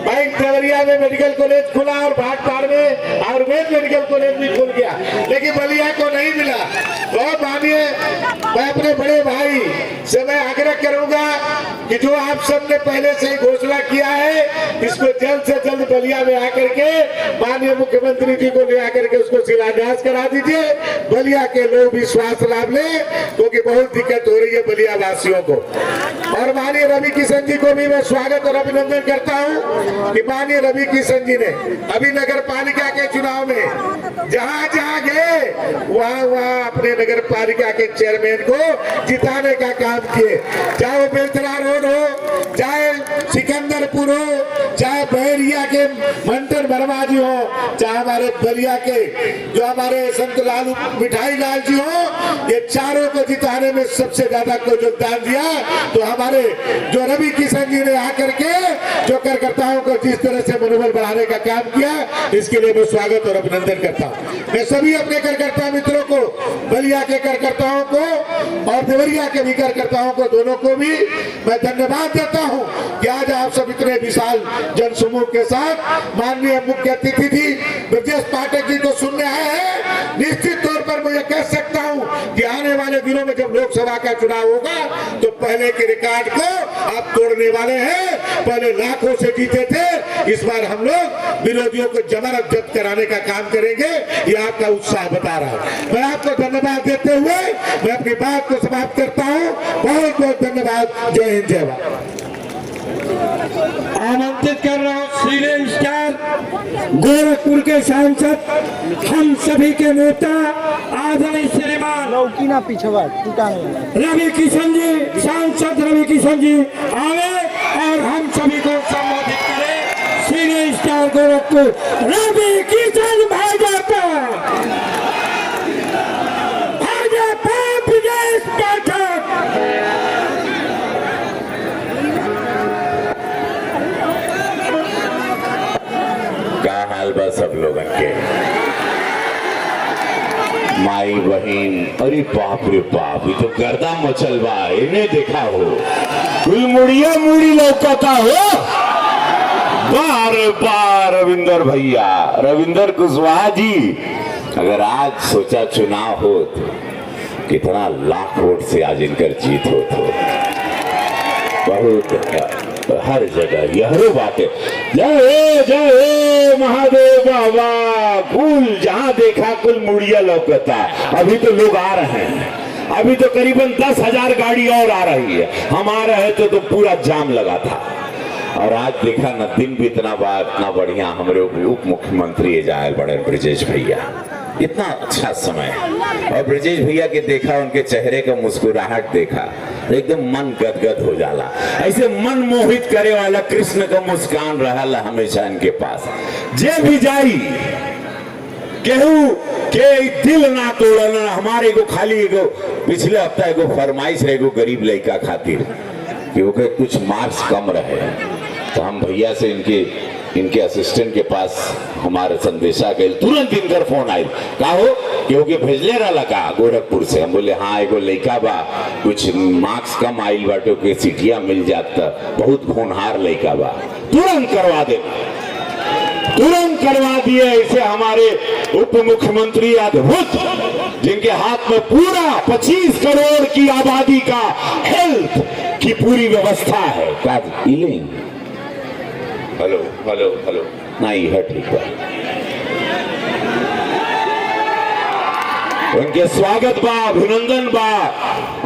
भाई देवरिया में मेडिकल कॉलेज खुला और भाटपाड़ में आयुर्वेद मेडिकल कॉलेज भी खुल गया, लेकिन बलिया को नहीं मिला। बहुत मानिए, मैं अपने बड़े भाई से मैं आग्रह करूंगा कि जो आप सबने पहले से ही घोषणा किया है, इसको जल्द से जल्द बलिया में आकर के माननीय मुख्यमंत्री जी को ले आकर के उसको शिलान्यास करा दीजिए। बलिया के लोग भी स्वास्थ्य लाभ ले, क्योंकि बहुत दिक्कत हो रही है बलिया वासियों को। और माननीय रवि किशन जी को भी मैं स्वागत और अभिनंदन करता हूँ कि माननीय रवि किशन जी ने अभी नगर पालिका के चुनाव में जहाँ जहाँ गए वहाँ अपने नगर पालिका के चेयरमैन को जिताने का काम किए, चाहे वो बेलतरा रोड हो, चाहे सिकंदरपुर हो, चाहे बहरिया के मंटन वर्मा जी हो, चाहे हमारे बलिया के जो हमारे संत लालू मिठाई लाल जी हो, ये चारों को जिताने में सबसे ज्यादा को योगदान दिया। तो हमारे जो रवि किशन जी ने आकर के जो कार्यकर्ताओं को जिस तरह से मनोबल बढ़ाने का काम किया, इसके लिए मैं स्वागत और अभिनंदन करता हूँ। मैं सभी अपने कार्यकर्ता मित्रों को, बलिया के कार्यकर्ताओं को और देवरिया के भी कार्यकर्ताओं को, दोनों को भी मैं धन्यवाद देता हूँ कि आज आप सब इतने विशाल जनसमूह के साथ माननीय मुख्य अतिथि जी ब्रजेश पाठक जी को सुनने आए हैं। निश्चित तौर पर मैं कह सकता हूँ कि आने वाले दिनों में जब लोकसभा का चुनाव होगा तो पहले के रिकॉर्ड को आप तोड़ने वाले हैं। पहले लाखों से जीते थे, इस बार हम लोग विरोधियों को जमानत जब्त कराने का काम करेंगे। ये आपका उत्साह बता रहा है। मैं आपको धन्यवाद देते हुए मैं अपनी बात को समाप्त करता हूँ। बहुत बहुत धन्यवाद। जय हिंद, जय भारत। आमंत्रित कर रहा हूँ सीरियल स्टार गोरखपुर के सांसद, हम सभी के नेता आदरणीय श्रीमान लौकीना पिछवा टूटा नहीं। रवि किशन जी, सांसद रवि किशन जी आवे और हम सभी को संबोधित करें। Serial star Gorakhpur Ravi Kishan Bhajpa, Bhajpa Brajesh Pathak. क्या हाल बा सब लोगन के। माई बहन, अरे बाप रे बाप, ये तो गर्दा मचल बा, इन्हें देखा हो गुलमुड़िया मुड़ी लौकता हो। बार बार रविंदर भैया, रविंदर कुशवाहा जी, अगर आज सोचा चुनाव हो तो कितना लाख वोट से आज इनकर जीत हो तो बहुत हर जगह यह बात है। जय महादेव बाबा, कुल जहां देखा कुल मुड़िया लौकता। अभी तो लोग आ रहे हैं, अभी तो करीबन 10,000 गाड़ी और आ रही है। हम आ रहे थे तो पूरा जाम लगा था। और आज देखा न, दिन भी इतना बढ़िया हमारे उप मुख्यमंत्री जायल बड़े ब्रजेश भैया, इतना अच्छा समय। और ब्रजेश भैया के देखा, उनके चेहरे का मुस्कुराहट देखा, एकदम मन गदगद हो जाला। ऐसे मन मोहित करे वाला कृष्ण का मुस्कान रहा हमेशा इनके पास। जे भी जाई केहू के दिल ना तोड़ना। हमारे को खाली एगो पिछले हफ्ता एगो फरमाइश रहे एगो गरीब लड़का खातिर कि ओके कुछ मार्क्स कम रहे, तो हम भैया से इनके असिस्टेंट के पास हमारे संदेशा गए, तुरंत इनकर फोन आये, का हो क्योंकि भेजले रहा का गोरखपुर से। हम बोले हाँ एगो लड़का बा, कुछ मार्क्स कम आयल बाटे के सीटिया मिल जाता, बहुत होनहार लड़का बा, तुरंत करवा दे, तुरंत करवा दिए। ऐसे हमारे उप मुख्यमंत्री अद्भुत, जिनके हाथ में पूरा 25 करोड़ की आबादी का हेल्थ की पूरी व्यवस्था है। हेलो हेलो हेलो, नहीं है ठीक है। उनके स्वागत बा, अभिनंदन बा।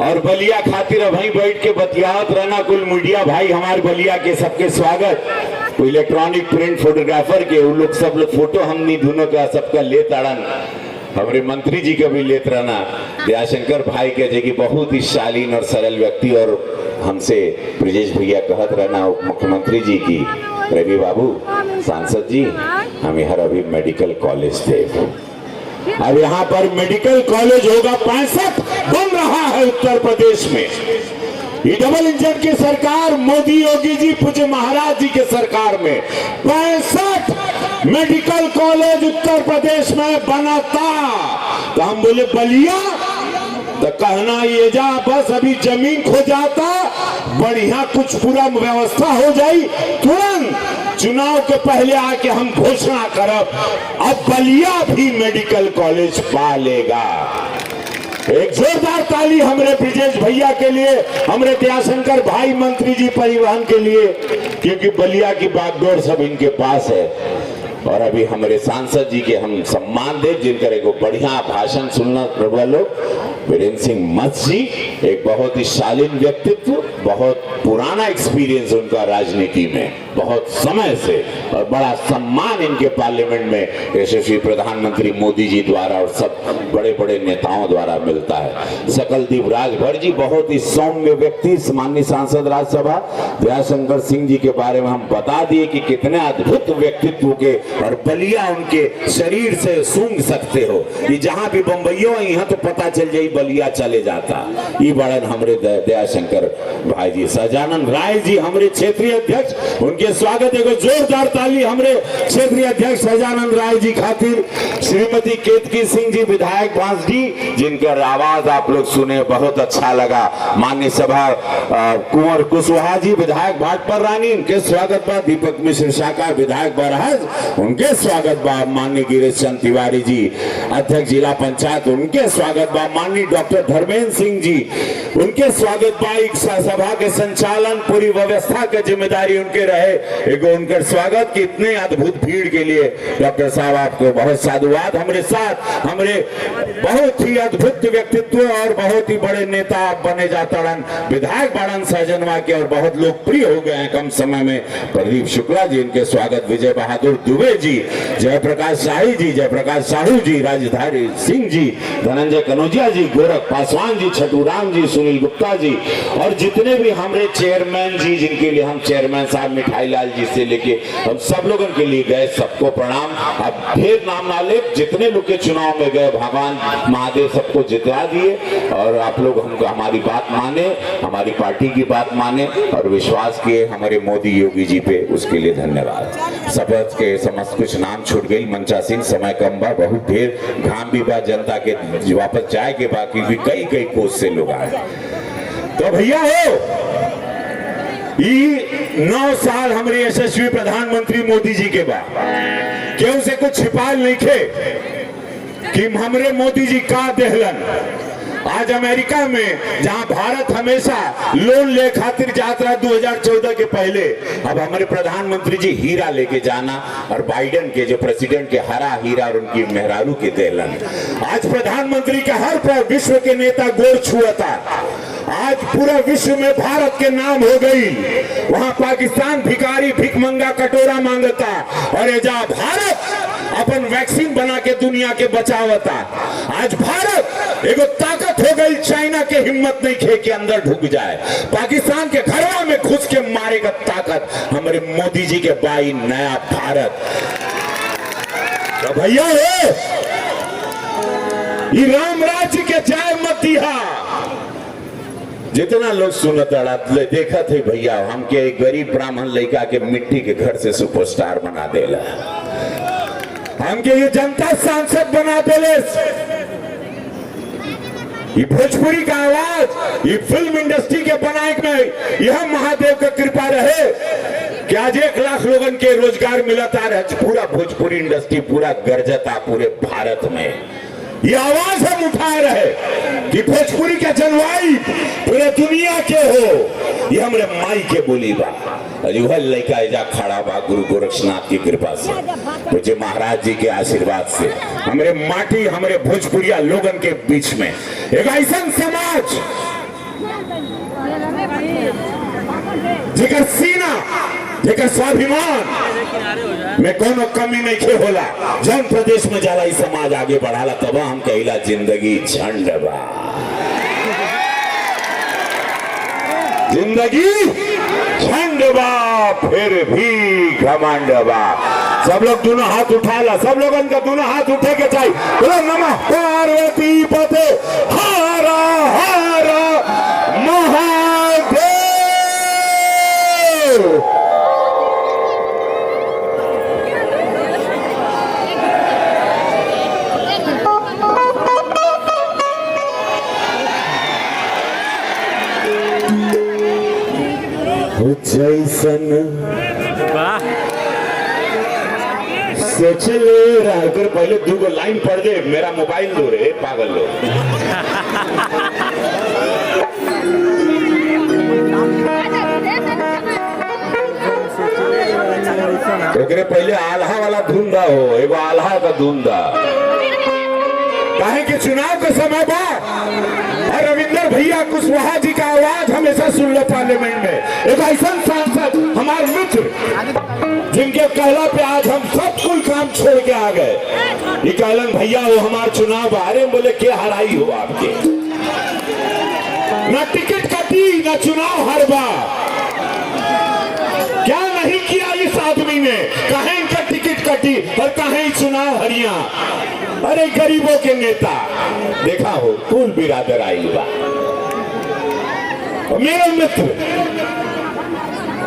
और बलिया खातिर वहीं बैठ के बतियावत रहना कुल मीडिया भाई हमारे बलिया के, सबके स्वागत। इलेक्ट्रॉनिक प्रिंट फोटोग्राफर के वो लोग सब लोग फोटो हमनी दोनों का सबका ले ताड़न। हमारे मंत्री जी का भी लेत रहना, दयाशंकर भाई के जो कि बहुत ही शालीन और सरल व्यक्ति। और हमसे ब्रजेश भैया कहत रहना उप मुख्यमंत्री जी की, रवि बाबू सांसद जी, हम यहाँ अभी मेडिकल कॉलेज थे, अब यहाँ पर मेडिकल कॉलेज होगा। 65 बन रहा है उत्तर प्रदेश में। ये डबल इंजन की सरकार, मोदी योगी जी पूज्य महाराज जी के सरकार में 65 मेडिकल कॉलेज उत्तर प्रदेश में बना था। तो हम बोले बलिया तो कहना ये जा बस अभी जमीन खो जाता, बढ़िया कुछ पूरा व्यवस्था हो जाई, तुरंत चुनाव के पहले आके हम घोषणा करब अब बलिया भी मेडिकल कॉलेज पा लेगा। एक जोरदार ताली हमारे ब्रजेश भैया के लिए, हमारे दयाशंकर भाई मंत्री जी परिवहन के लिए, क्योंकि बलिया की बागडोर सब इनके पास है। और अभी हमारे सांसद जी के हम सम्मान दे, जिनका एक बढ़िया भाषण सुनना प्रभु लोग। वीरेंद्र सिंह मत जी एक बहुत ही शालीन व्यक्तित्व, बहुत पुराना एक्सपीरियंस उनका राजनीति में, बहुत समय से, और बड़ा सम्मान इनके पार्लियामेंट में यशस्वी प्रधानमंत्री मोदी जी द्वारा और सब बड़े बड़े नेताओं द्वारा मिलता है। सकलदीप राजभर जी बहुत ही सौम्य व्यक्ति, माननीय सांसद राज्यसभा दयाशंकर सिंह जी के बारे में हम बता दिए कि कितने अद्भुत व्यक्तित्व के, और बलिया उनके शरीर से सूंघ सकते हो। ये जहां भी बम्बईयो यहाँ तो पता चल जाए बलिया चले जाता। ये बड़न हमारे दयाशंकर भाई जी। सहजानंद राय जी हमारे क्षेत्रीय अध्यक्ष, उनके स्वागत एगो जोरदार ताली हमारे क्षेत्रीय अध्यक्ष सहजानंद राय जी खातिर। श्रीमती केतकी सिंह जी विधायक बांसडी, जिनका आवाज आप लोग सुने बहुत अच्छा लगा। माननीय सभा कुंवर कुशवाहा जी विधायक भाजपा रानी, उनके स्वागत बा। दीपक मिश्र शाखा विधायक बरहज, उनके स्वागत बा। माननीय गिरीश चंद तिवारी जी अध्यक्ष जिला पंचायत, उनके स्वागत बा। माननीय डॉक्टर धर्मेंद्र सिंह जी, उनके स्वागत बा। सभा के संचालन पूरी व्यवस्था की जिम्मेदारी उनके रहे, एगो उनका स्वागत कि इतने अद्भुत भीड़ के लिए डॉक्टर साहब आपको बहुत साधुवाद। हमारे साथ हमारे बहुत ही अद्भुत व्यक्तित्व और बहुत ही बड़े नेता बने जाता विधायक बाड़न सहजनवा के, और बहुत लोकप्रिय हो गए हैं कम समय में। प्रदीप शुक्ला जी, इनके स्वागत। विजय बहादुर दुबे जी, जयप्रकाश शाही जी, जयप्रकाश साहू जी, राजधारी सिंह जी, धनंजय कनौजिया जी, गोरख पासवान जी, छठूराम जी, सुनील गुप्ता जी, और जितने भी हमारे चेयरमैन जी, जिनके लिए हम चेयरमैन साहब मिठाई भाईलाल जी से लेके हम सब लोगों के लिए गए, सबको प्रणाम। अब ढेर नाम ना ले, जितने लोग के चुनाव में गए भगवान महादेव सबको जिता दिए, और आप लोग हमको हमारी बात माने, हमारी पार्टी की बात माने और विश्वास किए हमारे मोदी योगी जी पे, उसके लिए धन्यवाद। शपथ के समस्त कुछ नाम छूट गई, मंचा सिंह समय कम बा, बहुत ढेर घाम भी बा, जनता के वापस जाए के बाकी भी कई कई कोस से लोग आए। तो भैया हो 9 साल हमारे यशस्वी प्रधानमंत्री मोदी जी के बाद क्यों से कुछ छिपाल नहीं खे कि हमारे मोदी जी का देहलन। आज अमेरिका में जहां भारत हमेशा लोन ले खातिर जात रहा 2014 के पहले, अब हमारे प्रधानमंत्री जी हीरा लेके जाना, और बाइडेन के जो प्रेसिडेंट के हरा हीरा और उनकी मेहरारू के देहलन। आज प्रधानमंत्री के हर पर विश्व के नेता गोर छुआता। आज पूरा विश्व में भारत के नाम हो गई, वहां पाकिस्तान भिखारी भिखमंगा कटोरा मांगता, और एजा भारत अपन वैक्सीन बना के दुनिया के बचावता। आज भारत एगो ताकत हो गई, चाइना के हिम्मत नहीं खे के अंदर ढुक जाए, पाकिस्तान के घरवा में घुस के मारेगा ताकत हमारे मोदी जी के बाई नया भारत। तो भैया हो ये राम राज्य के जय मत दिया। जितना लोग सुनत देखा थे भैया, हमके एक गरीब ब्राह्मण लड़का के मिट्टी के घर से सुपरस्टार बना देला, हमके ये जनता सांसद बना देले। ये भोजपुरी का आवाज, ये फिल्म इंडस्ट्री के बनाए में यह महादेव का कृपा रहे कि आज 1 लाख लोगों के रोजगार मिलता रहे। पूरा भोजपुरी इंडस्ट्री पूरा गरजता पूरे भारत में। ये आवाज हम उठा रहे कि भोजपुरी के जनवाई पूरे दुनिया के हो, ये हमारे माई के बोली बा। वह लड़का एजा खड़ा बा गुरु गोरक्षनाथ की कृपा से, पूज्य महाराज जी के आशीर्वाद से, हमारे माटी हमारे भोजपुरिया लोगन के बीच में एक ऐसा समाज जेकर सीना जेकर स्वाभिमान में कोनो कमी नहीं खे होला। जौन प्रदेश में जाला ई समाज आगे बढ़ाला, तब हम कहिला जिंदगी झंड बा, जिंदगी झंड बा फिर भी घमंड बा। सब लोग दोनों हाथ उठाला, सब लोगन का दोनों हाथ उठे के चाहिए। बोलो नमः पार्वती पते हरा हरा महादेव। जैसन सोच ले अगर पहले 2 लाइन पढ़ दे, मेरा मोबाइल दो रे पागल लोग। ओकरे पहले आल्हा वाला धुंधा हो, एगो आल्हा का धुंधा काहे के चुनाव के समय बा, और रविंदर भैया कुशवाहा जी का आवाज हमेशा सुन लो पार्लियामेंट में। एक ऐसा सांसद हमारे मित्र जिनके कहला पे आज हम सब कुल काम छोड़ के आ गए, ये कहलन भैया वो हमारे चुनाव आ रहे, बोले क्या हराई हो आपके, ना टिकट कटी ना चुनाव हर बार। क्या नहीं किया इस आदमी ने, कहीं इनका टिकट कटी और कहीं चुनाव हरिया। अरे गरीबों के नेता देखा हो, कुल बिरादर आई बा। मेरे मित्र,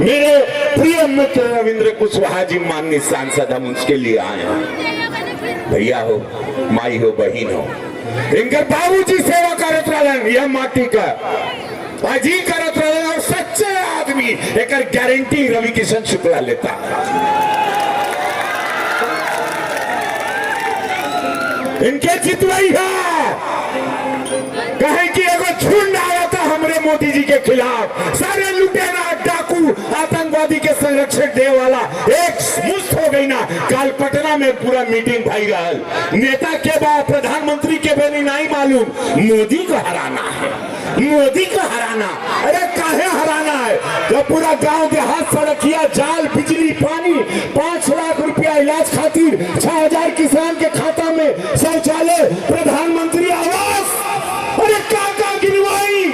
मेरे प्रिय मित्र रविंद्र कुशवाहा जी माननीय सांसद, हम उसके लिए आए हैं। भैया हो, माई हो, बहन हो, इनके बाबूजी सेवा करत रहन, यह माटी का अजी करत रहन, और सच्चे आदमी एक गारंटी रवि किशन शुक्ला लेता। इनके जितवाई है कहे कि एगो झुंड आया था हमारे मोदी जी के खिलाफ, सारे लुटेरा डाकू आतंकवादी के संरक्षण दे वाला एक मुश्त हो गई ना। कल पटना में पूरा मीटिंग भाई रहल, नेता के बाद प्रधानमंत्री के बेनी नहीं मालूम, मोदी को हराना है, मोदी को हराना। अरे काहे हराना है, जब पूरा गांव देहात सड़किया जाल बिजली पानी 5 लाख रुपया इलाज खातिर, 6000 किसान के खाता में शौचालय, प्रधानमंत्री आवास, अरे का गिनवाई।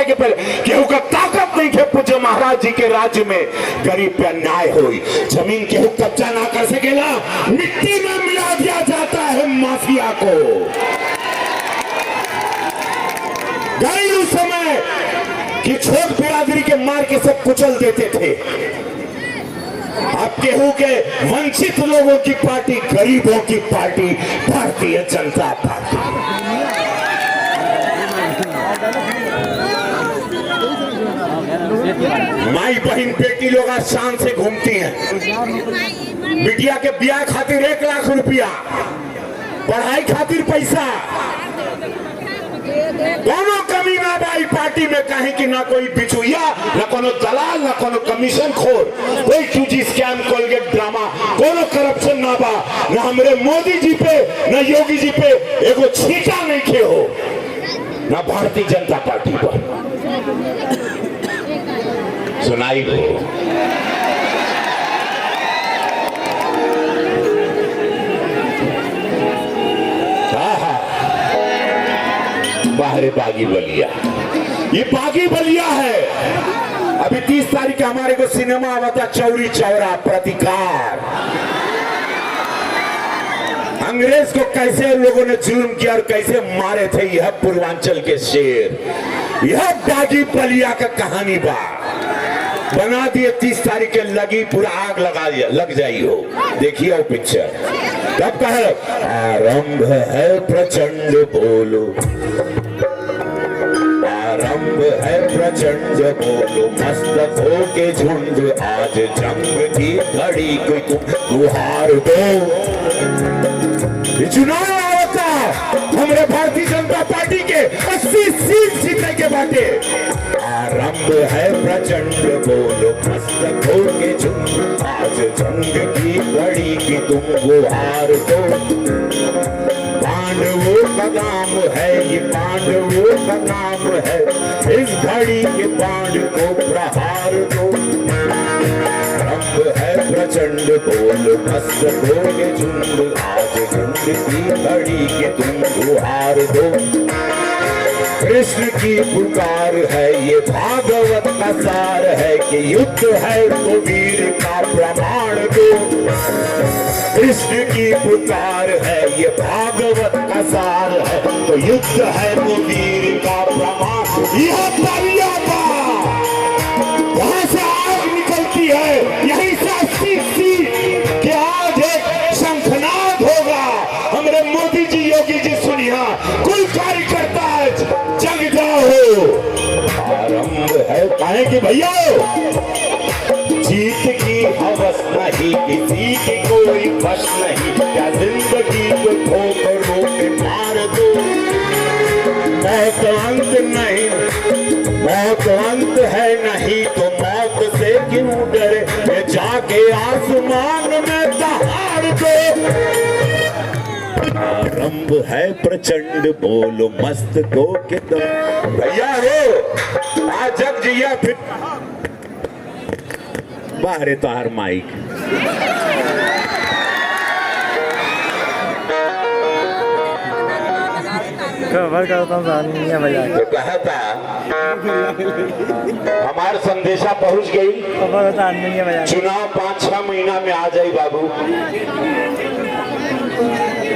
करे के पहले केहू का ताकत नहीं है पूछे महाराज जी के राज्य में गरीब पे अन्याय हुई, जमीन केहू कब्जा ना कर सकेला, मिट्टी में मिला दिया जाता है माफिया को। गई उस समय कि छोट बिरादरी के मार के सब कुचल देते थे। अब केहू के वंचित लोगों की पार्टी, गरीबों की पार्टी भारतीय जनता पार्टी। माई बहन बेटी लोग आज शान से घूमती हैं। बिटिया के ब्याह खातिर 1 लाख रुपया, पढ़ाई खातिर पैसा, दोनों कमी ना भाई पार्टी में कहीं कि ना कोई बिचुइया, ना कोनो दलाल, ना कोनो कमीशन खोर, कोई 2G स्कैम, कोलगेट ड्रामा, कोनो करप्शन ना बा, ना हमारे मोदी जी पे ना योगी जी पे एगो छीटा नहीं खे हो, ना भारतीय जनता पार्टी पर सुनाई हो। बाहर बागी बलिया, ये बागी बलिया है। अभी 30 तारीख के हमारे को सिनेमा आवा था चौरी चौरा प्रतिकार। अंग्रेज को कैसे लोगों ने जुल्म किया और कैसे मारे थे, यह पूर्वांचल के शेर, यह बागी बलिया का कहानी बा। बना दिए 30 तारीख के लगी पूरा आग लग जाई हो, देखिए वो पिक्चर। तब कहे आरंभ है प्रचंड बोलो, आरंभ है प्रचंड बोलो, मस्तक हो के झुंड, आज जंग की घड़ी को तुम गुहार दो। चुनाव होता हमारे भारतीय जनता पार्टी के 80 सीट जीतने के बाटे। आरंभ है प्रचंड बोलो, मस्तक हो के झुंड, आज जंग की घड़ी की तुम गुहार दो। पांडवों का नाम है ये, पांडवों का नाम है, इस घड़ी के बाण को प्रहार दो। आरंभ है प्रचंड बोलो, मस्तक हो के झुंड, आज जंग की घड़ी के तुम गुहार दो। कृष्ण की पुकार है ये, भागवत का सार है कि युद्ध है तो वीर का प्रमाण दो। कृष्ण की पुकार है ये, भागवत का सार है तो युद्ध है तो वीर का प्रमाण। यह बलिया बा, वहां से आग निकलती है, यहीं से 80 सीट के आज एक शंखनाद होगा। हमारे मोदी जी, योगी जी सुनिया, कुल कार्यकर्ता जग जाओ। आरंभ है काहे कि भैया जीत की हवस नहीं, किसी की कोई बस नहीं, क्या जिंदगी को ठोकरों पे मार दो। मौत अंत नहीं, मौत अंत है नहीं तो मौत से क्यों डरे, जाके आसमान में दहाड़ दो। आरंभ है प्रचंड बोलो, मस्तकों के दम। भैया हो आज जग जिया फिर बाहर तो हर माइक कवर करता हूँ, तो कहा था हमार संदेशा पहुंच गई। चुनाव 5-6 महीना में आ जाए बाबू।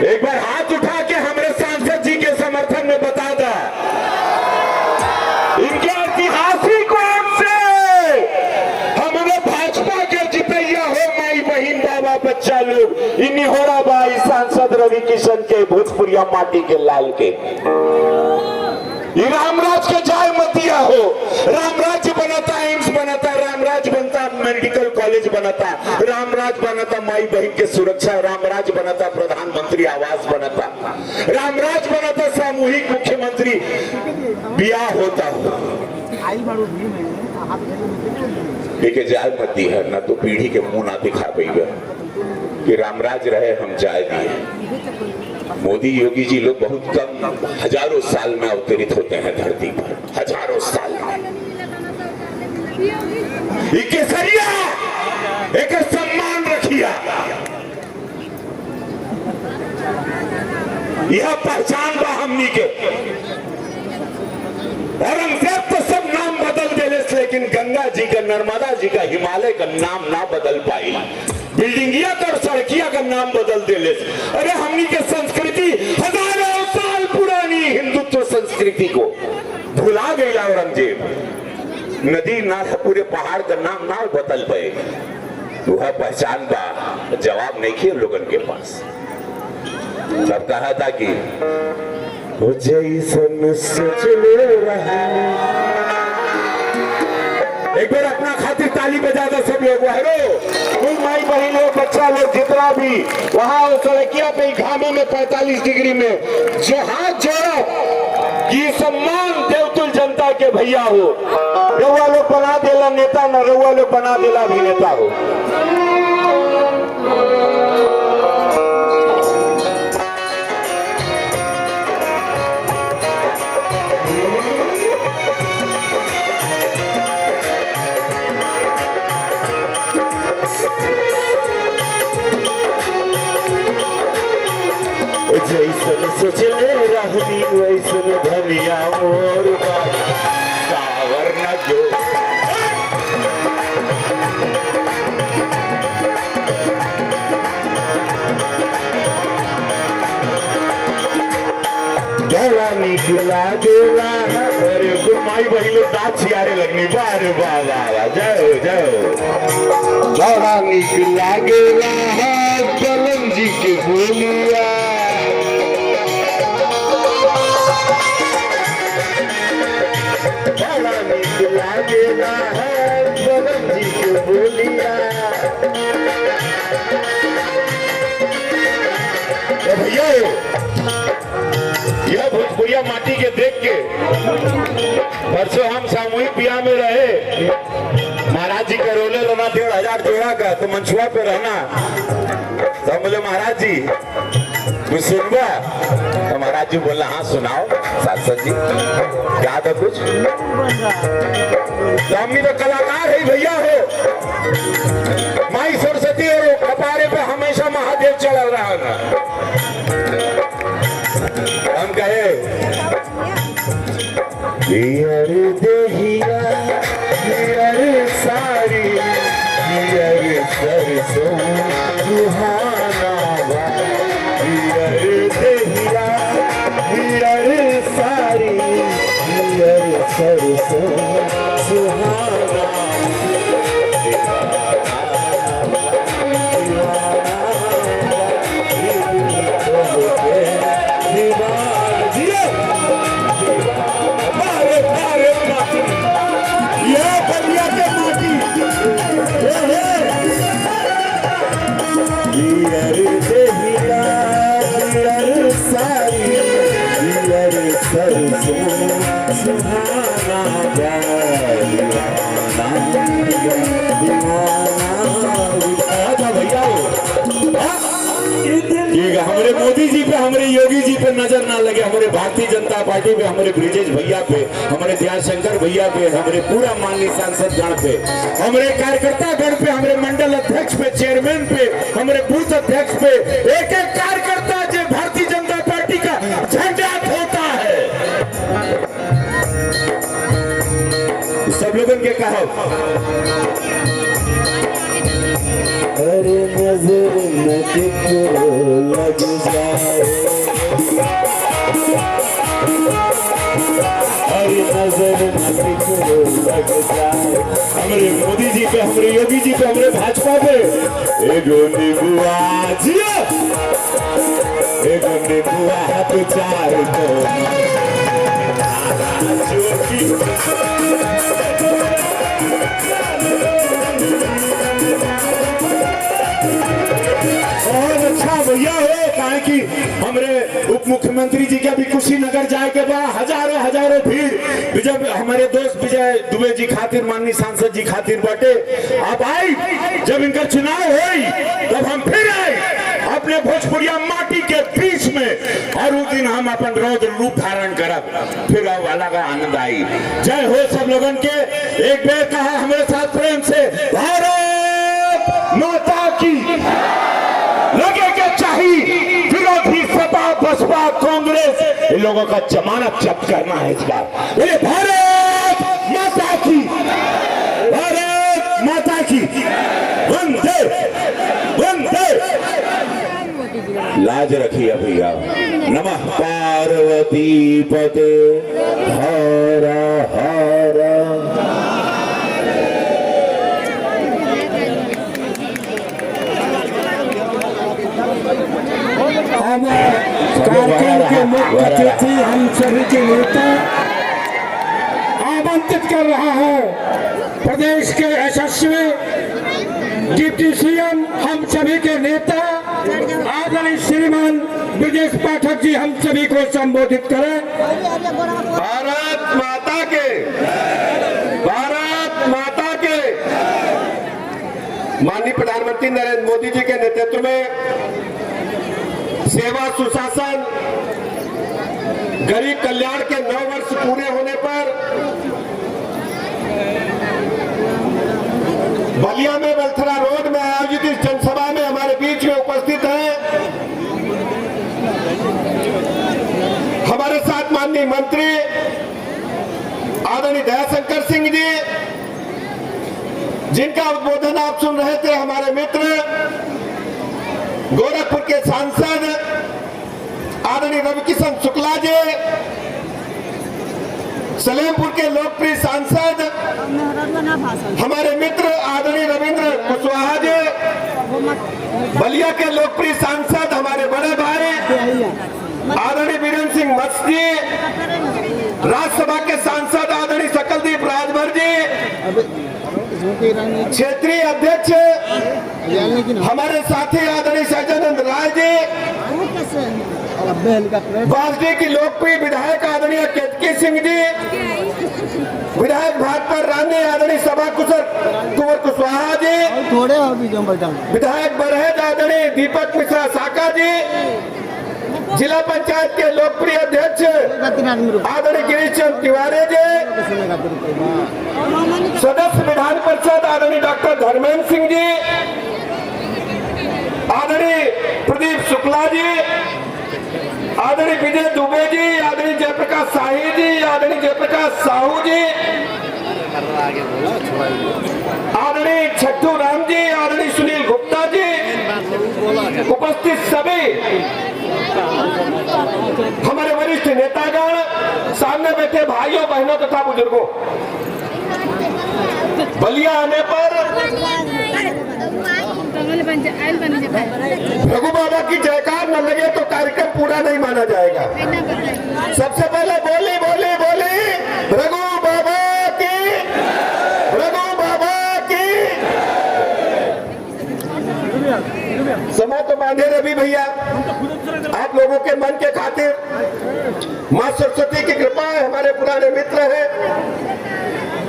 एक बार हाथ उठा के हमारे सांसद जी के समर्थन में बता दा, इनके ऐतिहासिक वोट से हमारे भाजपा के जितैया हो माई बहन बाबा बच्चा लोग, इन्हीं हो रहा भाई सांसद रवि किशन के, भोजपुरिया माटी के लाल के। रामराज के जाय मतिया हो, रामराज्य बनाता, एम्स बनाता, रामराज बनता, मेडिकल कॉलेज बनाता, रामराज बनाता माई बहन के सुरक्षा, रामराज बनाता प्रधानमंत्री आवास बनाता, रामराज बनाता सामूहिक मुख्यमंत्री ब्याह होता हो। लेके जाय मती है ना तो पीढ़ी के मुंह ना दिखा पाएगा कि रामराज रहे हम जाए दिए। मोदी योगी जी लोग बहुत कम हजारों साल में अवतरित होते हैं धरती पर, हजारों साल में। केसरिया एक सम्मान रखिया, यह पहचान बा हमनी के। औरंगजेब तो सब गंगा जी का, नर्मदा जी का, हिमालय का नाम ना बदल पाई, बिल्डिंगिया का और सड़किया का नाम बदल दे। अरे हमनी के संस्कृति हजारों साल पुरानी हिंदुत्व संस्कृति को भुला गई औरंगजेब। नदी नाला पूरे पहाड़ का नाम ना बदल पाए, वह पहचान बा जवाब नहीं किए लोगन के पास। तब कहा था कि वो जैसन सोच ले रहा। एक बार अपना खातिर ताली बजा दो सब लोग। कोई माई बहन लोग, बच्चा लोग, जितना भी वहां सड़किया पे घामे में 45 डिग्री में जो हाथ जोड़ा कि सम्मान देवतुल जनता के भैया हो। रउआ लोग बना देला नेता, न रउआ लोग बना देला अभिनेता हो। जैसन सोचले रहनी वैसन धनिया मोर सावर न जो। बड़ा नीक लागेला। अरे माई बहन लोग दाँत छियारे लगनी। बारे बाबा जाओ जाओ। बड़ा नीक लागेला कलम जी के बोलिया। बड़ा नीक लागेला कलम जी के बोलिया। भैया यह भोजपुरिया माटी के देख के परसों हम सामूहिक ब्याह में रहे। महाराज जी का रोले लेना 1500 जोड़ा का, तो मंचुआ पे रहना। तो बोले महाराज जी कुछ सुनवा? तो महाराज जी बोला हाँ सुनाओ सांसद जी, क्या था कुछ? तो हमनी तो कलाकार है भैया हो। माई सरस्वती और कपारे पे हमेशा महादेव चल रहा है। हम कहे देहिया सारी सरसों सुहाना देहिया सारी सरसों सुहाना। हमारे मोदी जी पे, हमारे योगी जी पे नजर ना लगे। हमारे भारतीय जनता पार्टी पे, हमारे ब्रिजेश भैया पे, हमारे दयाशंकर भैया पे, हमारे पूरा माननीय सांसद गण पे, हमारे कार्यकर्ता गण पे, हमारे मंडल अध्यक्ष पे, चेयरमैन पे, हमारे बूथ अध्यक्ष पे, एक एक कार्यकर्ता जो भारतीय जनता पार्टी का झंडा होता है। सब लोगों के कहो अरे नजर न लग जाए, अरे नजर न लग जाए। हमारे मोदी जी पे, हमारे योगी जी पे, हमारे भाजपा पे एगो निबुआ जिया, एगो निबुआ तो चार तो बहुत अच्छा भैया है। कहा कि हमारे उप मुख्यमंत्री जी के भी कुशीनगर जाए के बाद हजारों हजारों भीड़ जब हमारे दोस्त विजय दुबे जी खातिर, माननीय सांसद जी खातिर बटे अब आई। जब इनका चुनाव हुई तब हम फिर आए अपने भोजपुरिया माटी के बीच में, और उस दिन हम अपन रौद्र रूप धारण करब, फिर अलग आनंद आई। जय हो सब लोगन के। एक बेर कहा हमारे साथ प्रेम से, भारत माता की। लगे के चाहिए विरोधी सपा, बसपा, कांग्रेस, इन लोगों का जमानत जब्त करना है इस बार। भारत माता की। की वंदे वंदे। लाज रखिए भैया। नमः पार्वती पते हर हर। कार्यक्रम के मुख्य अतिथि हम सभी के नेता आमंत्रित कर रहा हूं प्रदेश के यशस्वी डिप्टी सीएम हम सभी के नेता आदरणीय श्रीमान ब्रजेश पाठक जी हम सभी को संबोधित करें। भारत माता के, भारत माता के। माननीय प्रधानमंत्री नरेंद्र मोदी जी के नेतृत्व में सेवा सुशासन गरीब कल्याण के 9 वर्ष पूरे होने पर बलिया में बलथरा रोड में आयोजित इस जनसभा में हमारे बीच में उपस्थित हैं हमारे साथ माननीय मंत्री आदरणीय दयाशंकर सिंह जी, जिनका उद्बोधन आप सुन रहे थे। हमारे मित्र गोरखपुर के सांसद आदरणीय रविकिशन शुक्ला जी, सलेमपुर के लोकप्रिय सांसद हमारे मित्र आदरणीय रविंद्र कुशवाहा जी, बलिया के लोकप्रिय सांसद हमारे बड़े भाई आदरणीय वीरेंद्र सिंह मत्स जी, राज्यसभा के सांसद आदरणीय सकलदीप राजभर जी, क्षेत्रीय अध्यक्ष हमारे साथी आदरणीय सज्जनानंद राय जी, बांसडीह की लोकप्रिय विधायक आदरणीय केतकी सिंह जी, विधायक भाजपा रानी आदरणीय सभा कुंवर कुशवाहा जी, विधायक बरहेज आदरणीय दीपक मिश्रा साका जी, जिला पंचायत के लोकप्रिय अध्यक्ष आदरणीय गिरीश चंद्र तिवारी जी, सदस्य विधान परिषद आदरणीय डॉक्टर धर्मेंद्र सिंह जी, आदरणीय प्रदीप शुक्ला जी, आदरणीय विजय दुबे जी, आदरणीय जयप्रकाश शाही जी, आदरणीय जयप्रकाश साहू जी, आदरणीय छट्टू राम जी, आदरणीय सुनील गुप्ता जी, उपस्थित सभी हमारे वरिष्ठ नेतागण, सामने बैठे भाइयों बहनों तथा बुजुर्गों, बलिया आने पर रघु बाबा की जयकार न लगे तो कार्यक्रम पूरा नहीं माना जाएगा। सबसे पहले बोली बोली बोली रघु बाबा की, रघु बाबा की। समय तो बांधे रवि भैया, आप लोगों के मन के खातिर मां सरस्वती की कृपा है, हमारे पुराने मित्र हैं।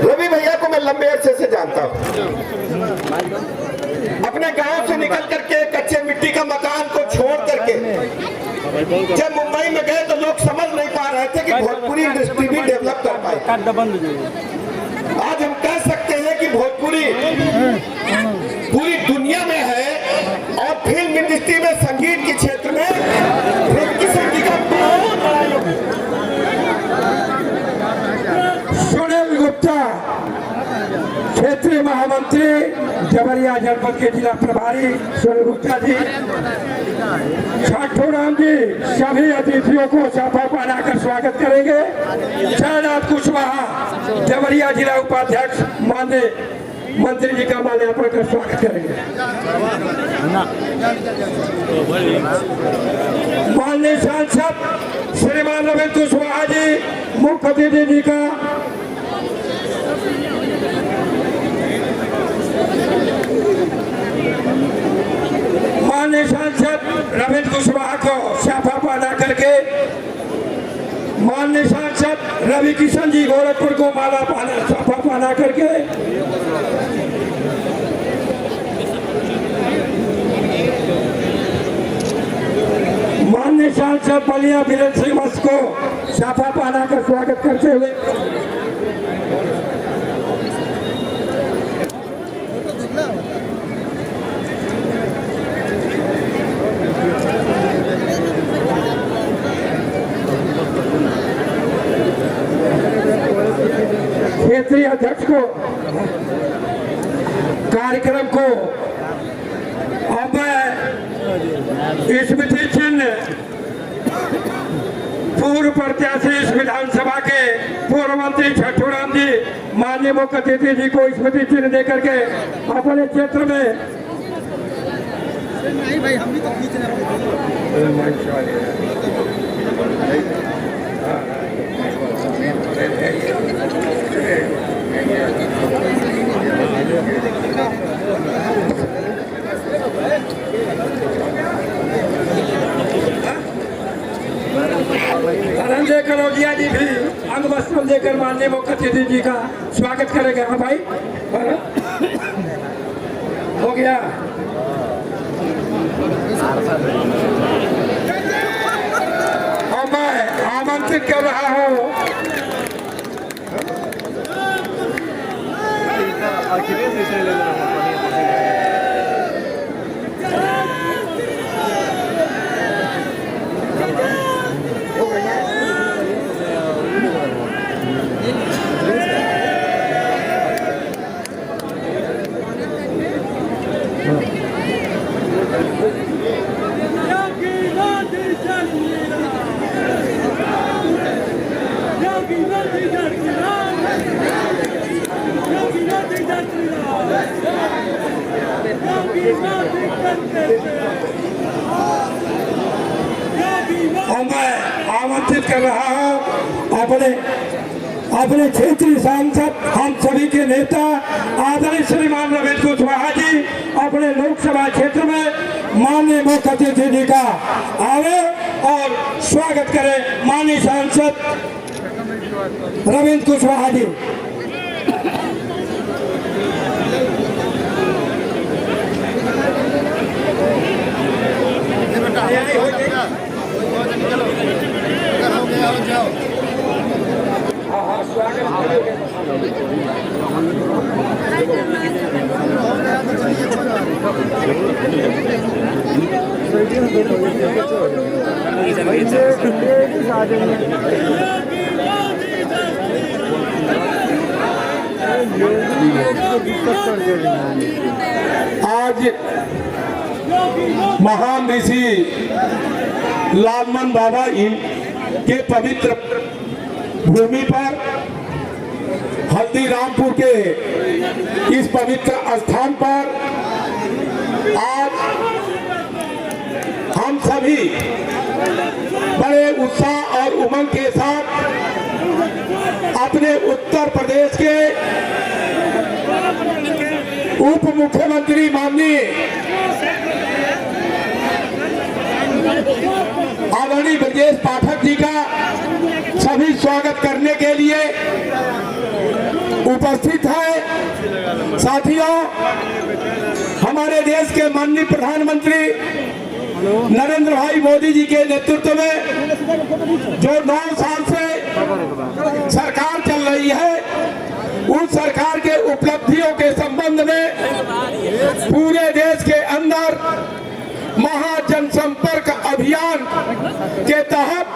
रवि भैया को मैं लंबे अरसे से जानता हूं। अपने गांव से निकल करके कच्चे मिट्टी का मकान को छोड़ करके जब मुंबई में गए तो लोग समझ नहीं पा रहे थे कि भोजपुरी इंडस्ट्री भी डेवलप कर पाए। आज हम कह सकते हैं कि भोजपुरी पूरी दुनिया में है और फिल्म इंडस्ट्री में, संगीत के क्षेत्र में रविकिशन का बहुत बड़ा योगदान। सुनील गुप्ता क्षेत्रीय महामंत्री देवरिया जनपद के जिला प्रभारी सुनील गुप्ता जी, छठू राम जी सभी अतिथियों को चापा बनाकर स्वागत करेंगे। जयनाथ कुशवाहा देवरिया जिला उपाध्यक्ष माननीय मंत्री जी का माल्यार्पण कर स्वागत करेंगे। माननीय सांसद श्रीमान रविंद्र कुशवाहा जी मुख्य अतिथि जी का माननीय सांसद रविंद्र कुशवाहा को शाफा पहना करके माननीय सांसद रवि किशन जी गोरखपुर को माला शाफा पहना करके माननीय सांसद बलिया वीरेंद्र सिंह मत्स को शाफा पहना कर स्वागत करते हुए क्षेत्रीय अध्यक्ष को कार्यक्रम स्मृति चिन्ह पूर्व प्रत्याशी इस विधानसभा के पूर्व मंत्री छठूराम जी माननीय मुख्य अतिथि जी को स्मृति चिन्ह देकर के अपने क्षेत्र में धनंजय कनौजिया जी भी अंग वस्त्र देकर माननीय मुख्य अतिथि जी का स्वागत करेंगे। हाँ भाई, हो गया। और मैं आमंत्रित कर रहा हूँ और मैं आमंत्रित कर रहा हूँ अपने क्षेत्रीय सांसद हम सभी के नेता आदरणीय श्रीमान रविंद्र कुशवाहा जी अपने लोकसभा क्षेत्र में माननीय मुख्य अतिथि जी का आवे और स्वागत करें। माननीय सांसद रविंद्र कुशवाहा जी। आज महान ऋषि लालमन बाबा के पवित्र भूमि पर हल्दीरामपुर के इस पवित्र स्थान पर आज हम सभी बड़े उत्साह और उमंग के साथ अपने उत्तर प्रदेश के उप मुख्यमंत्री माननीय आदरणीय ब्रजेश पाठक जी का सभी स्वागत करने के लिए उपस्थित है। साथियों, हमारे देश के माननीय प्रधानमंत्री नरेंद्र भाई मोदी जी के नेतृत्व में जो 9 साल से सरकार चल रही है, उस सरकार के उपलब्धियों के संबंध में पूरे देश के अंदर महाजनसंपर्क अभियान के तहत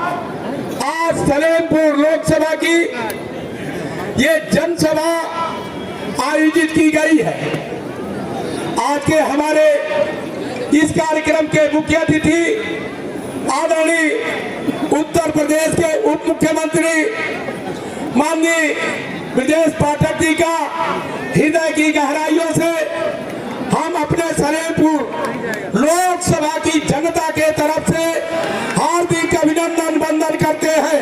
आज सलेमपुर लोकसभा की ये जनसभा आयोजित की गई है। आज के हमारे इस कार्यक्रम के मुख्य अतिथि आदरणीय उत्तर प्रदेश के उप मुख्यमंत्री माननीय ब्रजेश पाठक जी का हृदय की गहराइयों से हम अपने सलेमपुर लोकसभा की जनता के तरफ से हार्दिक अभिनंदन वंदन करते हैं।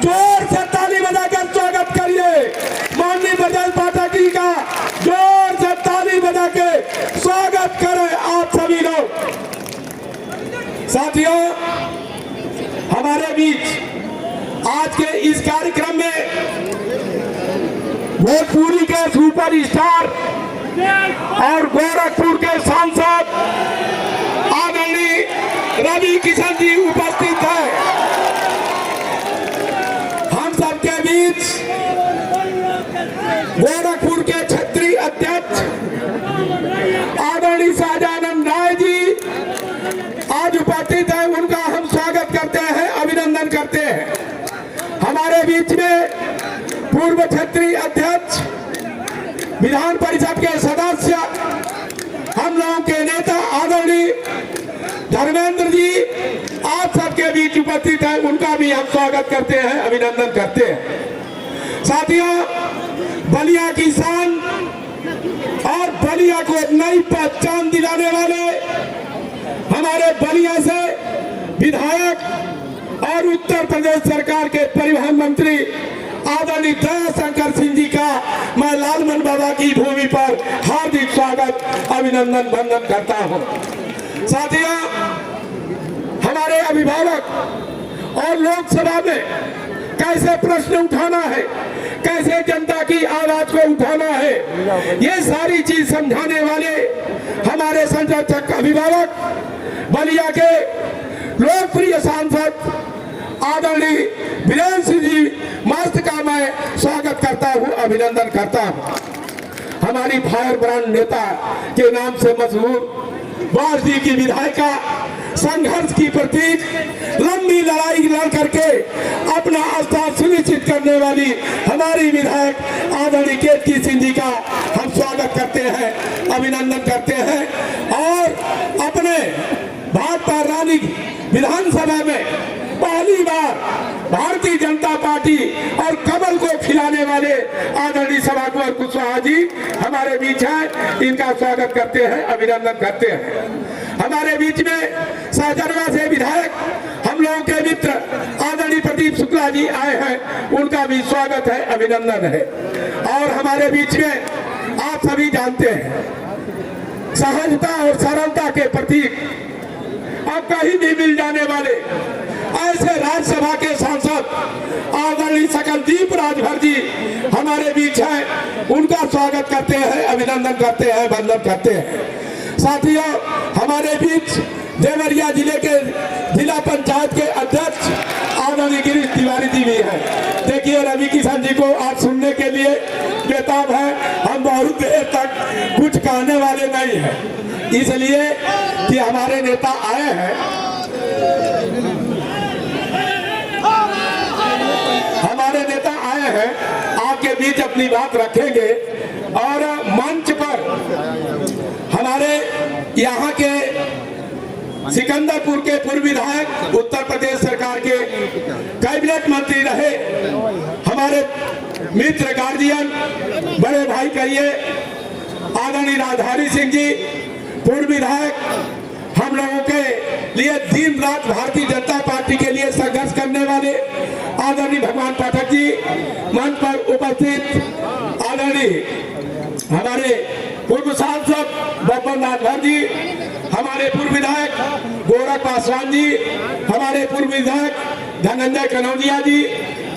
जोर से ताली बजाकर स्वागत करिए माननीय ब्रजेश पाठक जी का। जोर से ताली बजा के स्वागत करें आप सभी लोग। साथियों, हमारे बीच आज के इस कार्यक्रम में भोजपुरी के सुपर स्टार और गोरखपुर के सांसद आदरणीय रवि किशन जी उपस्थित हैं। हम सबके बीच गोरखपुर के क्षेत्रीय अध्यक्ष आदरणीय शाहजानंद राय जी आज उपस्थित हैं। उनका हम स्वागत करते हैं, अभिनंदन करते हैं। हमारे बीच में पूर्व क्षेत्रीय अध्यक्ष, विधान परिषद के सदस्य, हम लोगों के नेता आदरणीय धर्मेंद्र जी आप सबके बीच उपस्थित हैं, उनका भी हम स्वागत करते हैं, अभिनंदन करते हैं। साथियों, बलिया की शान और बलिया को नई पहचान दिलाने वाले हमारे बलिया से विधायक और उत्तर प्रदेश सरकार के परिवहन मंत्री आदरणीय दयाशंकर सिंह जी का मैं लालमन बाबा की भूमि पर हार्दिक स्वागत, अभिनंदन, वंदन करता हूं। साथियों, हमारे अभिभावक और लोकसभा में कैसे प्रश्न उठाना है, कैसे जनता की आवाज को उठाना है, ये सारी चीज समझाने वाले हमारे संरक्षक अभिभावक बलिया के लोकप्रिय सांसद आदरणीय वीरेंद्र सिंह जी मस्त का मैं स्वागत करता हूं, अभिनंदन करता हूं। हमारी फायर ब्रांड नेता के नाम से मशहूर बास जी की विधायिका, संघर्ष की प्रतीक, लंबी लड़ाई लड़ करके अपना स्थान सुनिश्चित करने वाली हमारी विधायक आदरणीय केतकी सिंह जी का हम स्वागत करते हैं, अभिनंदन करते हैं। और अपने भाजपा रानी विधानसभा में पहली बार भारतीय जनता पार्टी और कमल को खिलाने वाले आदरणीय सभा कुंवर कुशवाहा जी हमारे बीच हैं, इनका स्वागत करते हैं, अभिनंदन करते हैं। हमारे बीच में सहजनवा से विधायक हम लोगों के मित्र आदरणीय प्रदीप शुक्ला जी आए हैं, उनका भी स्वागत है, अभिनंदन है। और हमारे बीच में आप सभी जानते हैं सहजता और सरलता के प्रतीक अब कहीं भी मिल जाने वाले ऐसे राज्यसभा के सांसद आदरणीय सकलदीप राजभर जी हमारे बीच हैं, उनका स्वागत करते हैं, अभिनंदन करते हैं, वंदन करते हैं। साथियों, हमारे बीच देवरिया जिले के जिला पंचायत के अध्यक्ष आदरणीय गिरीश तिवारी जी भी हैं। देखिए, रवि किशन जी को आज सुनने के लिए बेताब है, हम बहुत देर तक कुछ कहने वाले नहीं हैं, इसलिए कि हमारे नेता आए हैं। हमारे नेता आए हैं, आपके बीच अपनी बात रखेंगे। और मंच पर हमारे यहाँ के सिकंदरपुर के पूर्व विधायक, उत्तर प्रदेश सरकार के कैबिनेट मंत्री रहे हमारे मित्र, गार्जियन, बड़े भाई कहिए आदरणीय राजधारी सिंह जी, पूर्व विधायक, हम लोगों के लिए दिन रात भारतीय जनता पार्टी के लिए संघर्ष करने वाले आदरणीय भगवान पाठक जी, मंच पर उपस्थित आदरणीय हमारे पूर्व सांसद बब्बन राजभर जी, हमारे पूर्व विधायक गोरख पासवान जी, हमारे पूर्व विधायक धनंजय कनौजिया जी,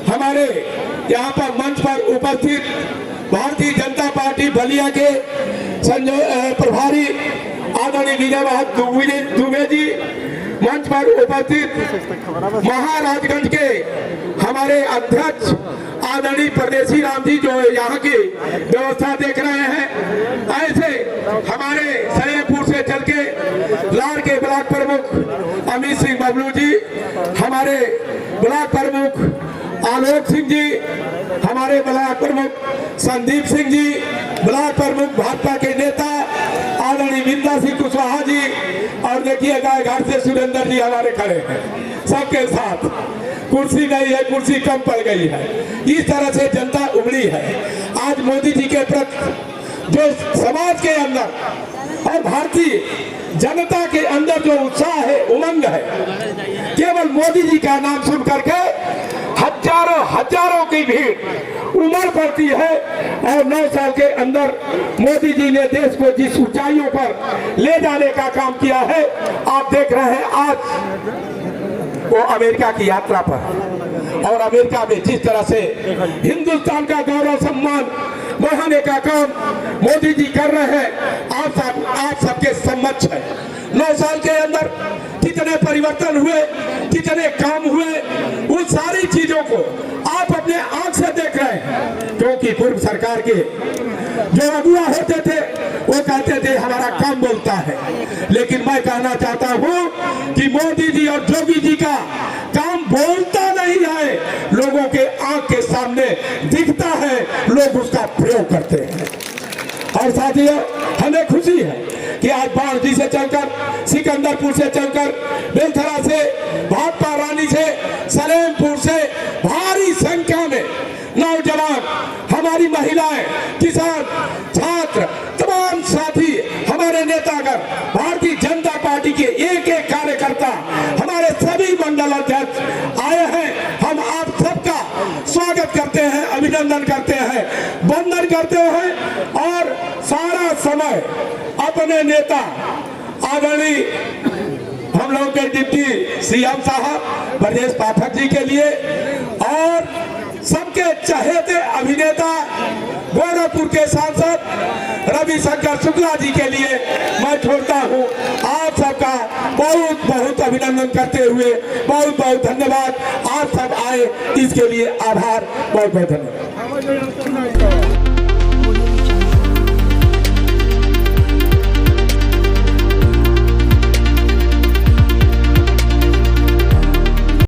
हमारे यहाँ पर मंच पर उपस्थित भारतीय जनता पार्टी बलिया के प्रभारी आदरणीय विजय दुबे जी, मंच पर उपस्थित महाराजगंज के हमारे अध्यक्ष आदरणीय परदेसी राम जी जो यहाँ की व्यवस्था देख रहे हैं। ऐसे हमारे सलेमपुर से चल के लार के ब्लॉक प्रमुख अमित सिंह बबलू जी, हमारे ब्लॉक प्रमुख आलोक सिंह जी, हमारे ब्लॉक प्रमुख संदीप सिंह जी, ब्लॉक प्रमुख भाजपा के नेता आदरणीय विंदा सिंह कुशवाहा जी, और देखिए गायघाट से सुरेंद्र जी हमारे खड़े हैं। सबके साथ कुर्सी नहीं है, कुर्सी कम पड़ गई है, इस तरह से जनता उमड़ी है। आज मोदी जी के प्रति जो समाज के अंदर और भारतीय जनता के अंदर जो उत्साह है, उमंग है, केवल मोदी जी का नाम सुन करके हजारों की भीड़ उमड़ पड़ती है। और 9 साल के अंदर मोदी जी ने देश को जिस ऊंचाइयों पर ले जाने का काम किया है, आप देख रहे हैं आज वो अमेरिका की यात्रा पर, और अमेरिका में जिस तरह से हिंदुस्तान का गौरव सम्मान बढ़ाने का काम मोदी जी कर रहे हैं, आप सबके समक्ष है। 9 साल के अंदर कितने परिवर्तन हुए, कितने काम हुए, उन सारी चीजों को आप अपने आंख से देख रहे हैं। क्योंकि पूर्व सरकार के जो अगुआ होते थे वो कहते थे हमारा काम बोलता है, लेकिन मैं कहना चाहता हूं कि मोदी जी और योगी जी का काम बोलता नहीं है, लोगों के आंख के सामने दिखता है, लोग उसका प्रयोग करते हैं। और साथियों, हमें खुशी है कि आज बाढ़ से चलकर सिकंदर सिकंदरपुर से चलकर बेलथरा से, भाटपा रानी से, सलेमपुर से भारी संख्या में नौजवान, हमारी महिलाएं, किसान, छात्र, तमाम साथी, हमारे नेतागण, भारतीय जनता पार्टी के एक एक कार्यकर्ता, हमारे सभी मंडल अध्यक्ष आए हैं। हम आप सबका स्वागत करते हैं, अभिनंदन करते हैं, वंदन करते हैं और सारा समय अपने नेता आदरणीय हम लोग के डिप्टी सीएम साहब ब्रजेश पाठक जी के लिए और सबके चहेते अभिनेता गोरखपुर के सांसद रविशंकर शुक्ला जी के लिए मैं छोड़ता हूं। आप सबका बहुत बहुत अभिनंदन करते हुए बहुत बहुत धन्यवाद। आप सब आए इसके लिए आभार, बहुत बहुत धन्यवाद।